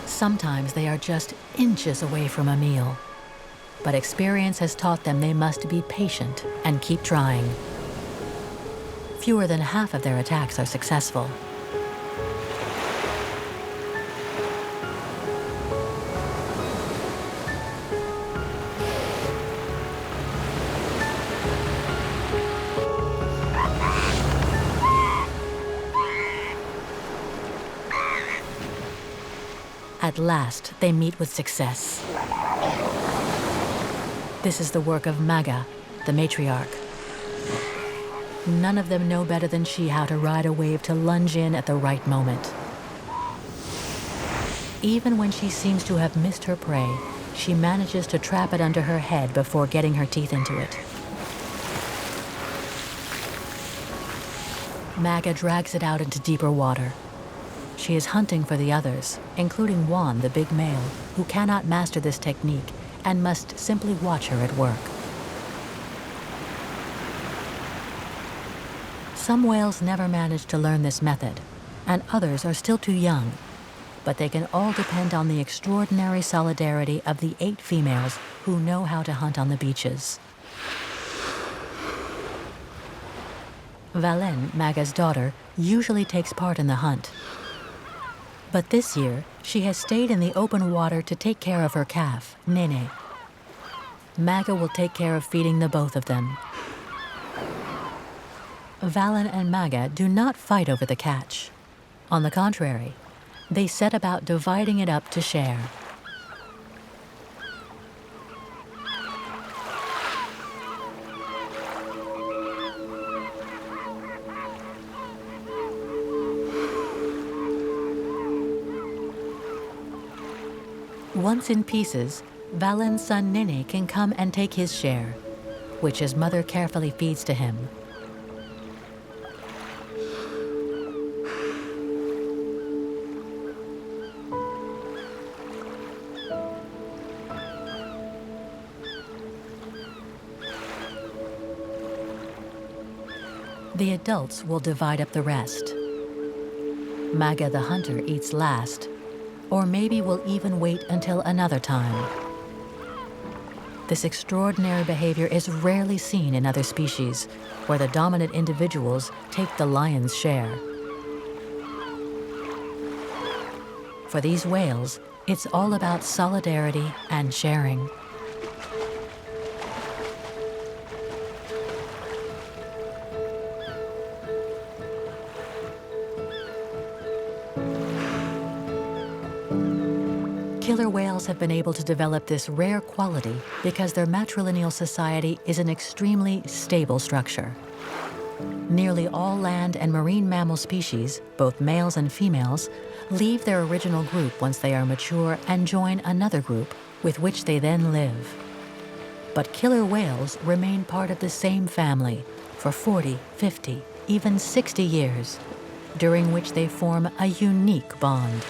Sometimes they are just inches away from a meal, but experience has taught them they must be patient and keep trying. Fewer than half of their attacks are successful. At last, they meet with success. This is the work of Maga, the matriarch. None of them know better than she how to ride a wave to lunge in at the right moment. Even when she seems to have missed her prey, she manages to trap it under her head before getting her teeth into it. Maga drags it out into deeper water. She is hunting for the others, including Juan, the big male, who cannot master this technique and must simply watch her at work. Some whales never manage to learn this method, and others are still too young, but they can all depend on the extraordinary solidarity of the 8 females who know how to hunt on the beaches. Valene, Maga's daughter, usually takes part in the hunt. But this year, she has stayed in the open water to take care of her calf, Nene. Maga will take care of feeding the both of them. Valene and Maga do not fight over the catch. On the contrary, they set about dividing it up to share. Once in pieces, Valene's son Nene can come and take his share, which his mother carefully feeds to him. The adults will divide up the rest. Maga the hunter eats last, or maybe will even wait until another time. This extraordinary behavior is rarely seen in other species, where the dominant individuals take the lion's share. For these whales, it's all about solidarity and sharing. Killer whales have been able to develop this rare quality because their matrilineal society is an extremely stable structure. Nearly all land and marine mammal species, both males and females, leave their original group once they are mature and join another group with which they then live. But killer whales remain part of the same family for 40, 50, even 60 years, during which they form a unique bond.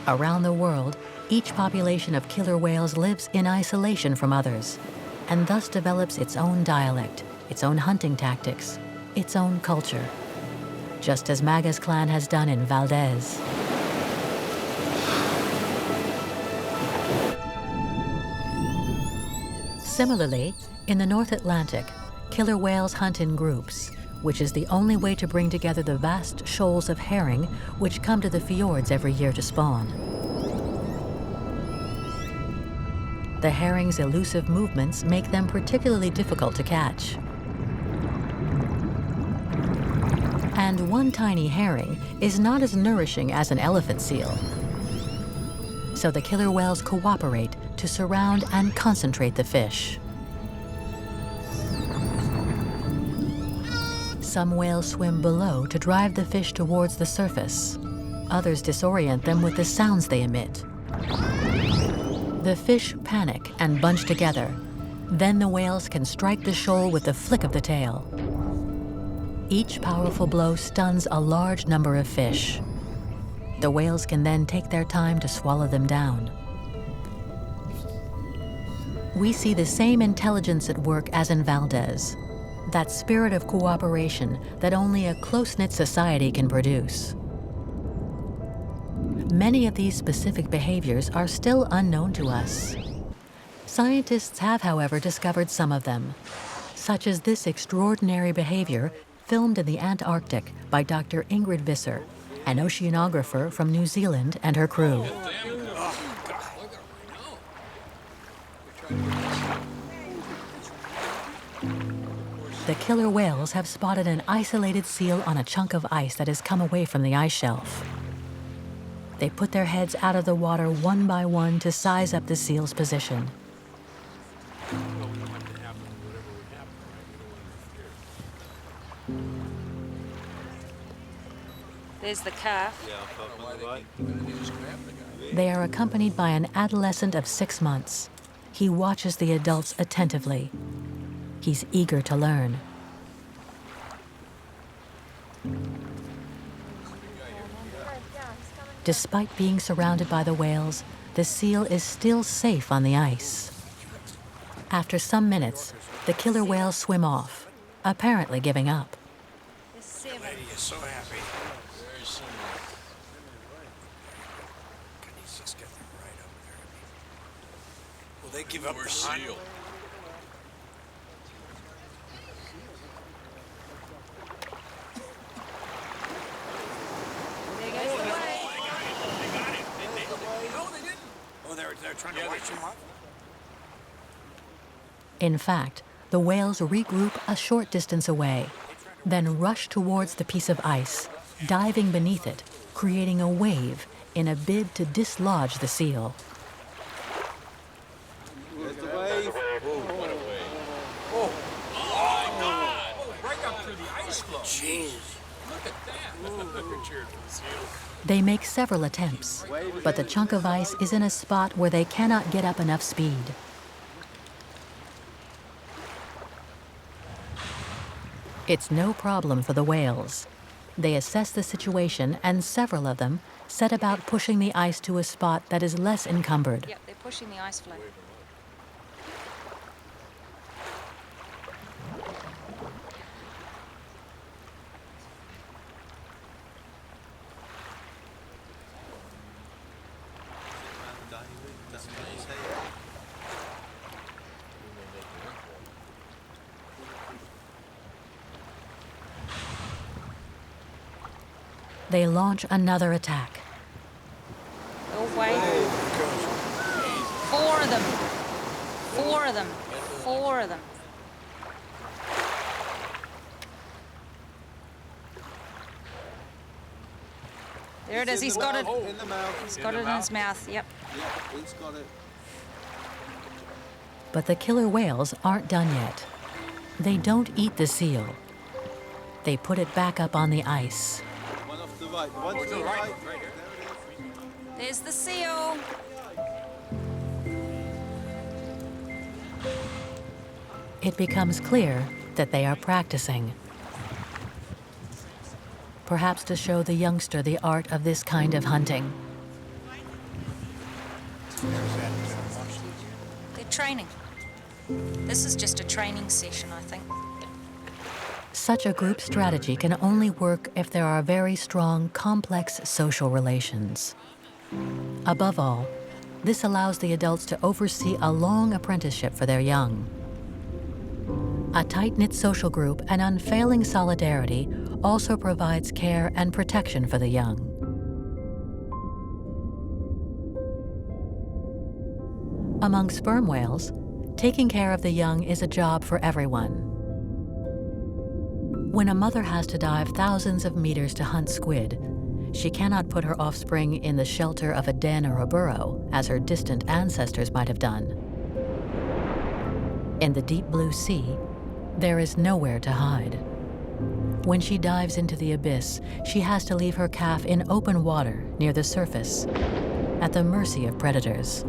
Around the world, each population of killer whales lives in isolation from others, and thus develops its own dialect, its own hunting tactics, its own culture, just as Maga's clan has done in Valdez. Similarly, in the North Atlantic, killer whales hunt in groups, which is the only way to bring together the vast shoals of herring which come to the fjords every year to spawn. The herring's elusive movements make them particularly difficult to catch. And one tiny herring is not as nourishing as an elephant seal. So the killer whales cooperate to surround and concentrate the fish. Some whales swim below to drive the fish towards the surface. Others disorient them with the sounds they emit. The fish panic and bunch together. Then the whales can strike the shoal with the flick of the tail. Each powerful blow stuns a large number of fish. The whales can then take their time to swallow them down. We see the same intelligence at work as in Valdez, that spirit of cooperation that only a close-knit society can produce. Many of these specific behaviors are still unknown to us. Scientists have, however, discovered some of them, such as this extraordinary behavior filmed in the Antarctic by Dr. Ingrid Visser, an oceanographer from New Zealand, and her crew. The killer whales have spotted an isolated seal on a chunk of ice that has come away from the ice shelf. They put their heads out of the water one by one to size up the seal's position. There's the calf. They are accompanied by an adolescent of 6 months. He watches the adults attentively. He's eager to learn. Despite being surrounded by the whales, the seal is still safe on the ice. After some minutes, the killer whales swim off, apparently giving up. The lady is so happy. Very similar. Can you just get them right up there? Will they give up the seal? In fact, the whales regroup a short distance away, then rush towards the piece of ice, diving beneath it, creating a wave in a bid to dislodge the seal. There's the wave. What a wave. Oh, my God! Break up through the ice floe. Jeez. Look at that. Look at your seal. They make several attempts, but the chunk of ice is in a spot where they cannot get up enough speed. It's no problem for the whales. They assess the situation, and several of them set about pushing the ice to a spot that is less encumbered. Yep, they're pushing the ice floe. They launch another attack. Away. 4 of them. 4 of them. 4 of them. There it is. He's got it. In the mouth. He's got it in his mouth. Yep. Yeah, he's got it. But the killer whales aren't done yet. They don't eat the seal. They put it back up on the ice. One off the right. One to the right. There's the seal. It becomes clear that they are practicing. Perhaps to show the youngster the art of this kind of hunting. They're training. This is just a training session, I think. Such a group strategy can only work if there are very strong, complex social relations. Above all, this allows the adults to oversee a long apprenticeship for their young. A tight-knit social group and unfailing solidarity also provides care and protection for the young. Among sperm whales, taking care of the young is a job for everyone. When a mother has to dive thousands of meters to hunt squid, she cannot put her offspring in the shelter of a den or a burrow, as her distant ancestors might have done. In the deep blue sea, there is nowhere to hide. When she dives into the abyss, she has to leave her calf in open water near the surface, at the mercy of predators.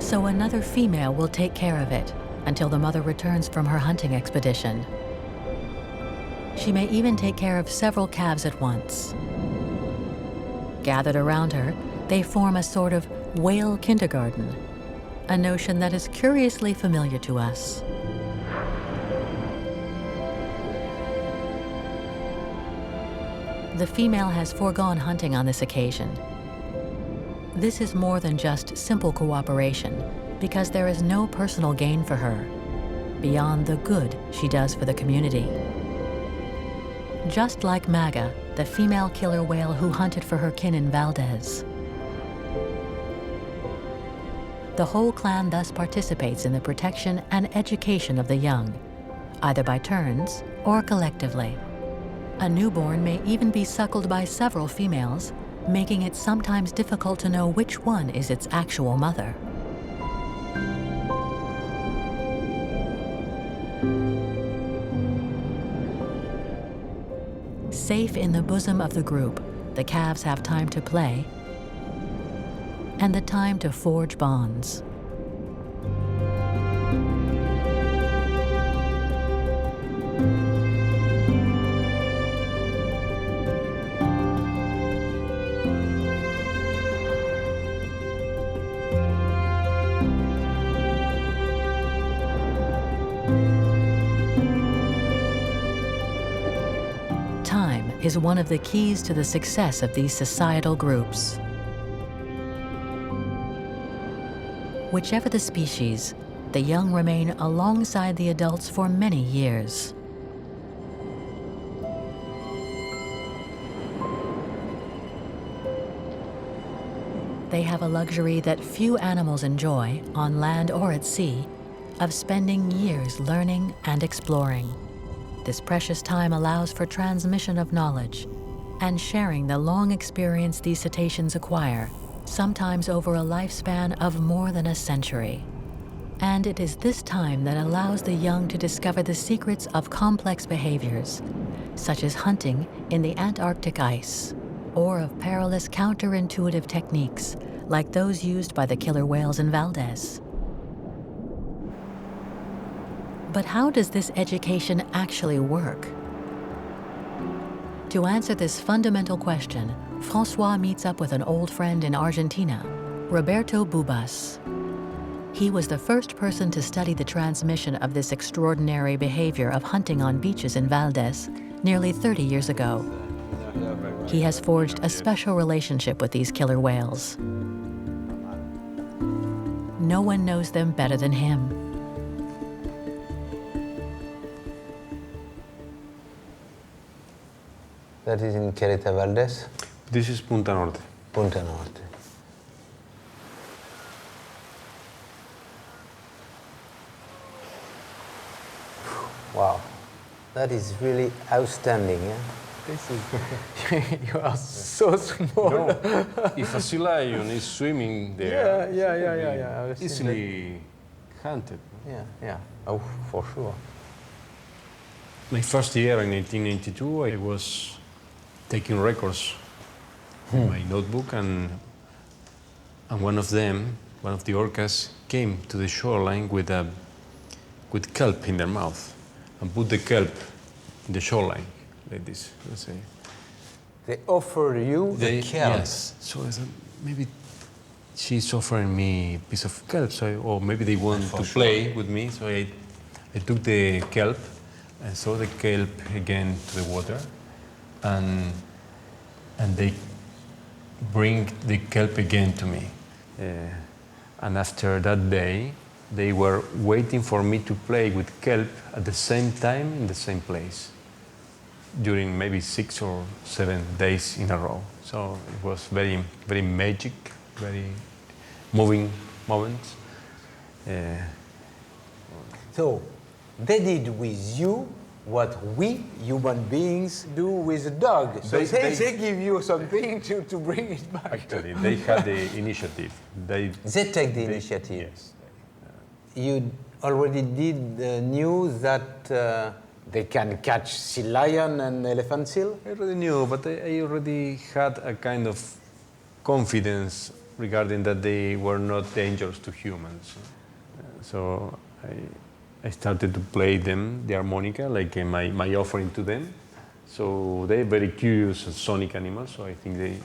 So another female will take care of it until the mother returns from her hunting expedition. She may even take care of several calves at once. Gathered around her, they form a sort of whale kindergarten, a notion that is curiously familiar to us. The female has foregone hunting on this occasion. This is more than just simple cooperation, because there is no personal gain for her, beyond the good she does for the community. Just like Maga, the female killer whale who hunted for her kin in Valdez. The whole clan thus participates in the protection and education of the young, either by turns or collectively. A newborn may even be suckled by several females, making it sometimes difficult to know which one is its actual mother. Safe in the bosom of the group, the calves have time to play and the time to forge bonds. is one of the keys to the success of these societal groups. Whichever the species, the young remain alongside the adults for many years. They have a luxury that few animals enjoy, on land or at sea, of spending years learning and exploring. This precious time allows for transmission of knowledge and sharing the long experience these cetaceans acquire, sometimes over a lifespan of more than a century. And it is this time that allows the young to discover the secrets of complex behaviors, such as hunting in the Antarctic ice, or of perilous counterintuitive techniques like those used by the killer whales in Valdez. But how does this education actually work? To answer this fundamental question, François meets up with an old friend in Argentina, Roberto Bubas. He was the first person to study the transmission of this extraordinary behavior of hunting on beaches in Valdez nearly 30 years ago. He has forged a special relationship with these killer whales. No one knows them better than him. That is in Quereta Valdez? This is Punta Norte. Punta Norte. Wow, that is really outstanding. Yeah? This is You are so small. No, if a sea lion is swimming there, yeah. easily hunted. Yeah. Oh, for sure. My first year in 1982, I was taking records in my notebook, and one of the orcas, came to the shoreline with kelp in their mouth and put the kelp in the shoreline. Like this, let's say. They offer you the kelp? Yes. So I said, maybe she's offering me a piece of kelp, or maybe they want to play with me. So I took the kelp and threw the kelp again to the water, and they bring the kelp again to me. And after that day, they were waiting for me to play with kelp at the same time in the same place, during maybe 6 or 7 days in a row. So it was very, very magic, very moving moments. So they did with you what we human beings do with a dog. So they give you something to bring it back. Actually, they had the initiative. They take the initiative. Yes. You already knew that they can catch sea lion and elephant seal? I already knew, but I already had a kind of confidence regarding that they were not dangerous to humans. So I started to play them the harmonica, like my offering to them. So they're very curious and sonic animals, so I think they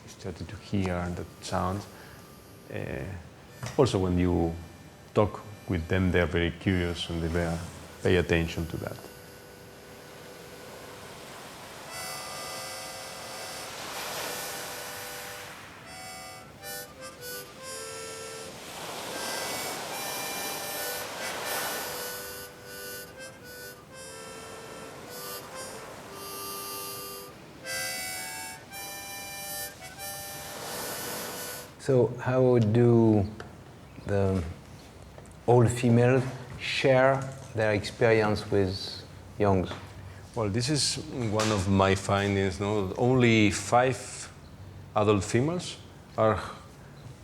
started to hear that sound. Also, when you talk with them, they're very curious and they pay attention to that. So how do the old females share their experience with youngs? Well, this is one of my findings. No? Only 5 adult females are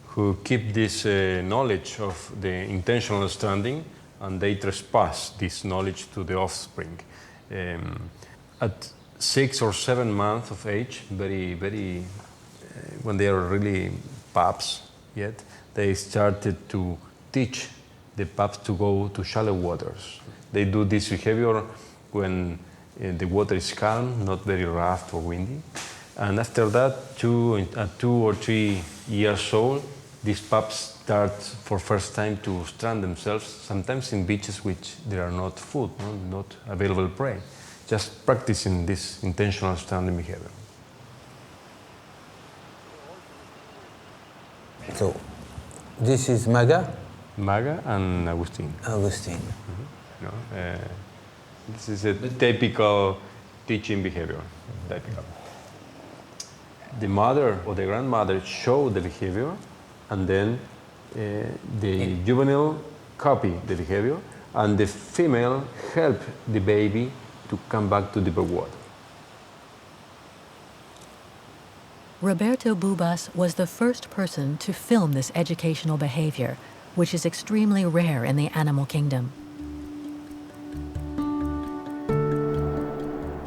who keep this knowledge of the intentional stranding, and they trespass this knowledge to the offspring. At 6 or 7 months of age, when they are really pups yet, they started to teach the pups to go to shallow waters. They do this behavior when the water is calm, not very rough or windy. And after that, at 2 or 3 years old, these pups start for first time to strand themselves, sometimes in beaches which there are not food, not available prey. just practicing this intentional standing behavior. So, this is Maga? Maga and Agustin. Agustin. Mm-hmm. No, this is a typical teaching behavior. Typical. The mother or the grandmother show the behavior, and then the juvenile copy the behavior, and the female help the baby to come back to deeper water. Roberto Bubas was the first person to film this educational behavior, which is extremely rare in the animal kingdom.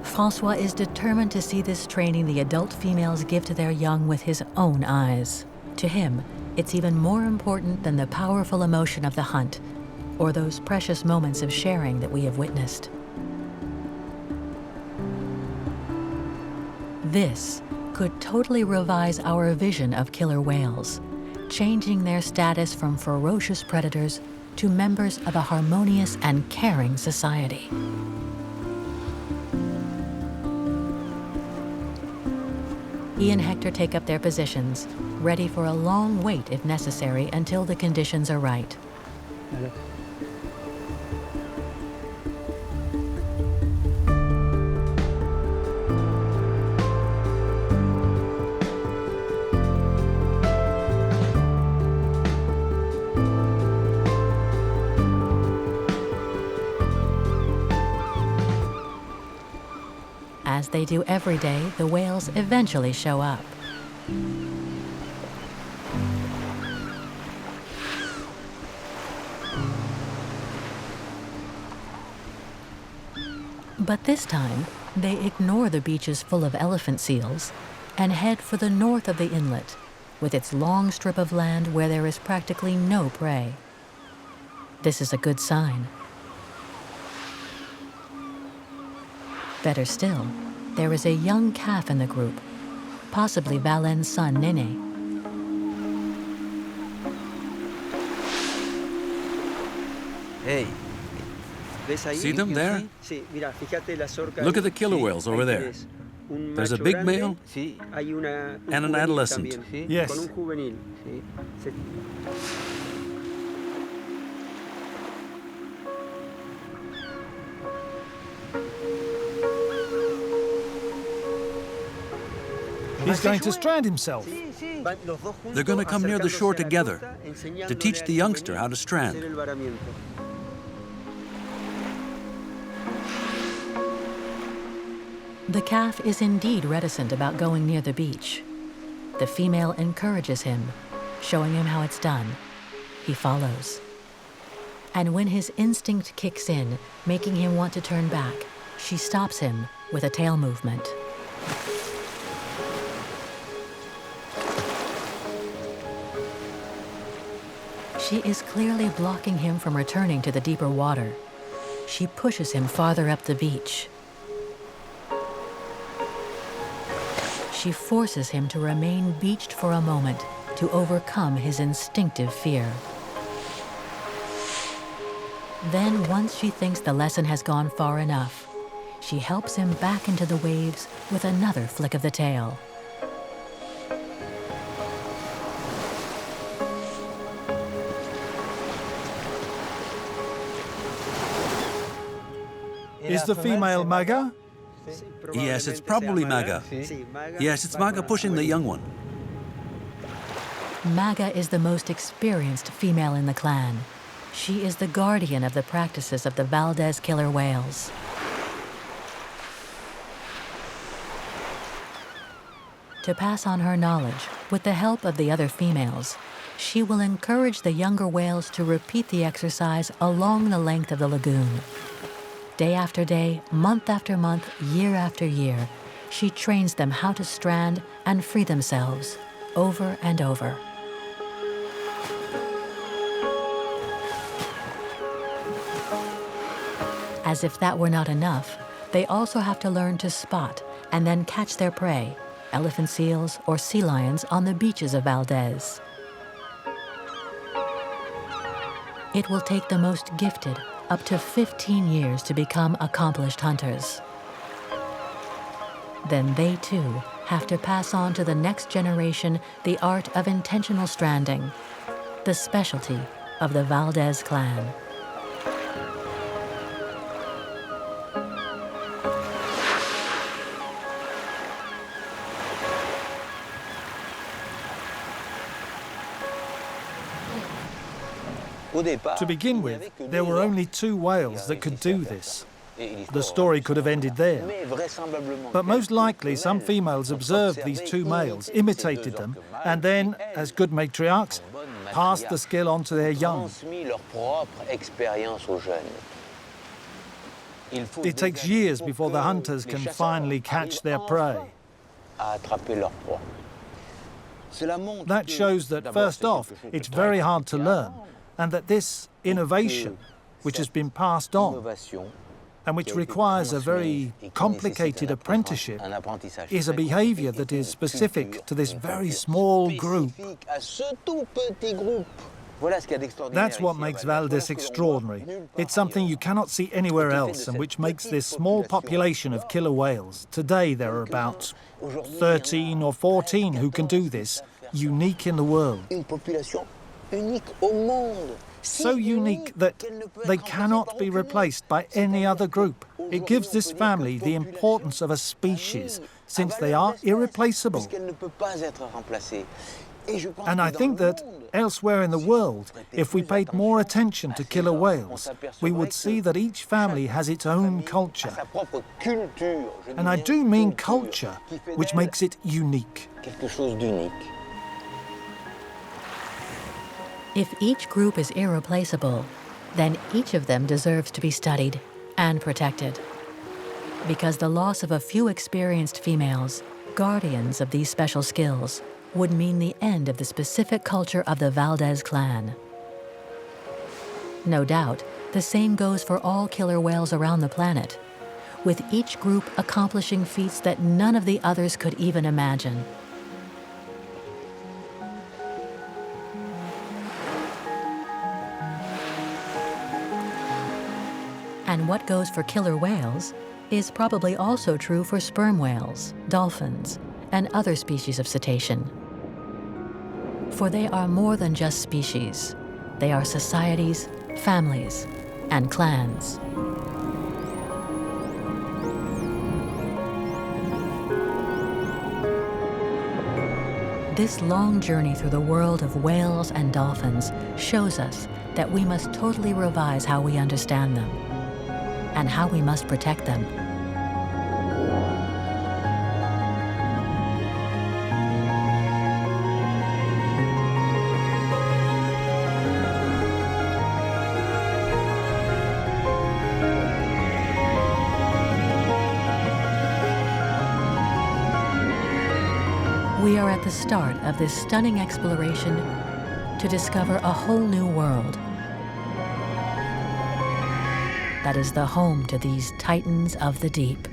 François is determined to see this training the adult females give to their young with his own eyes. To him, it's even more important than the powerful emotion of the hunt or those precious moments of sharing that we have witnessed. This could totally revise our vision of killer whales, changing their status from ferocious predators to members of a harmonious and caring society. He and Hector take up their positions, ready for a long wait if necessary until the conditions are right. As they do every day, the whales eventually show up. But this time, they ignore the beaches full of elephant seals and head for the north of the inlet, with its long strip of land where there is practically no prey. This is a good sign. Better still, there is a young calf in the group, possibly Valen's son, Nene. Hey. See them there? Look at the killer whales over there. There's a big male and an adolescent. Yes. He's going to strand himself. They're going to come near the shore together to teach the youngster how to strand. The calf is indeed reticent about going near the beach. The female encourages him, showing him how it's done. He follows. And when his instinct kicks in, making him want to turn back, she stops him with a tail movement. She is clearly blocking him from returning to the deeper water. She pushes him farther up the beach. She forces him to remain beached for a moment to overcome his instinctive fear. Then, once she thinks the lesson has gone far enough, she helps him back into the waves with another flick of the tail. Is the female Maga? Yes, it's probably Maga. Yes, it's Maga pushing the young one. Maga is the most experienced female in the clan. She is the guardian of the practices of the Valdez killer whales. To pass on her knowledge, with the help of the other females, she will encourage the younger whales to repeat the exercise along the length of the lagoon. Day after day, month after month, year after year, she trains them how to strand and free themselves, over and over. As if that were not enough, they also have to learn to spot and then catch their prey, elephant seals or sea lions, on the beaches of Valdez. It will take the most gifted up to 15 years to become accomplished hunters. then they too have to pass on to the next generation the art of intentional stranding, the specialty of the Valdez clan. To begin with, there were only 2 whales that could do this. The story could have ended there. But most likely some females observed these 2 males, imitated them, and then, as good matriarchs, passed the skill on to their young. It takes years before the hunters can finally catch their prey. That shows that, first off, it's very hard to learn, and that this innovation, which has been passed on, and which requires a very complicated apprenticeship, is a behavior that is specific to this very small group. That's what makes Valdez extraordinary. It's something you cannot see anywhere else, and which makes this small population of killer whales, today there are about 13 or 14 who can do this, unique in the world. So unique that they cannot be replaced by any other group. It gives this family the importance of a species, since they are irreplaceable. And I think that elsewhere in the world, if we paid more attention to killer whales, we would see that each family has its own culture. And I do mean culture, which makes it unique. If each group is irreplaceable, then each of them deserves to be studied and protected. Because the loss of a few experienced females, guardians of these special skills, would mean the end of the specific culture of the Valdez clan. No doubt, the same goes for all killer whales around the planet, with each group accomplishing feats that none of the others could even imagine. And what goes for killer whales is probably also true for sperm whales, dolphins, and other species of cetacean. For they are more than just species. They are societies, families, and clans. This long journey through the world of whales and dolphins shows us that we must totally revise how we understand them and how we must protect them. We are at the start of this stunning exploration to discover a whole new world that is the home to these titans of the deep.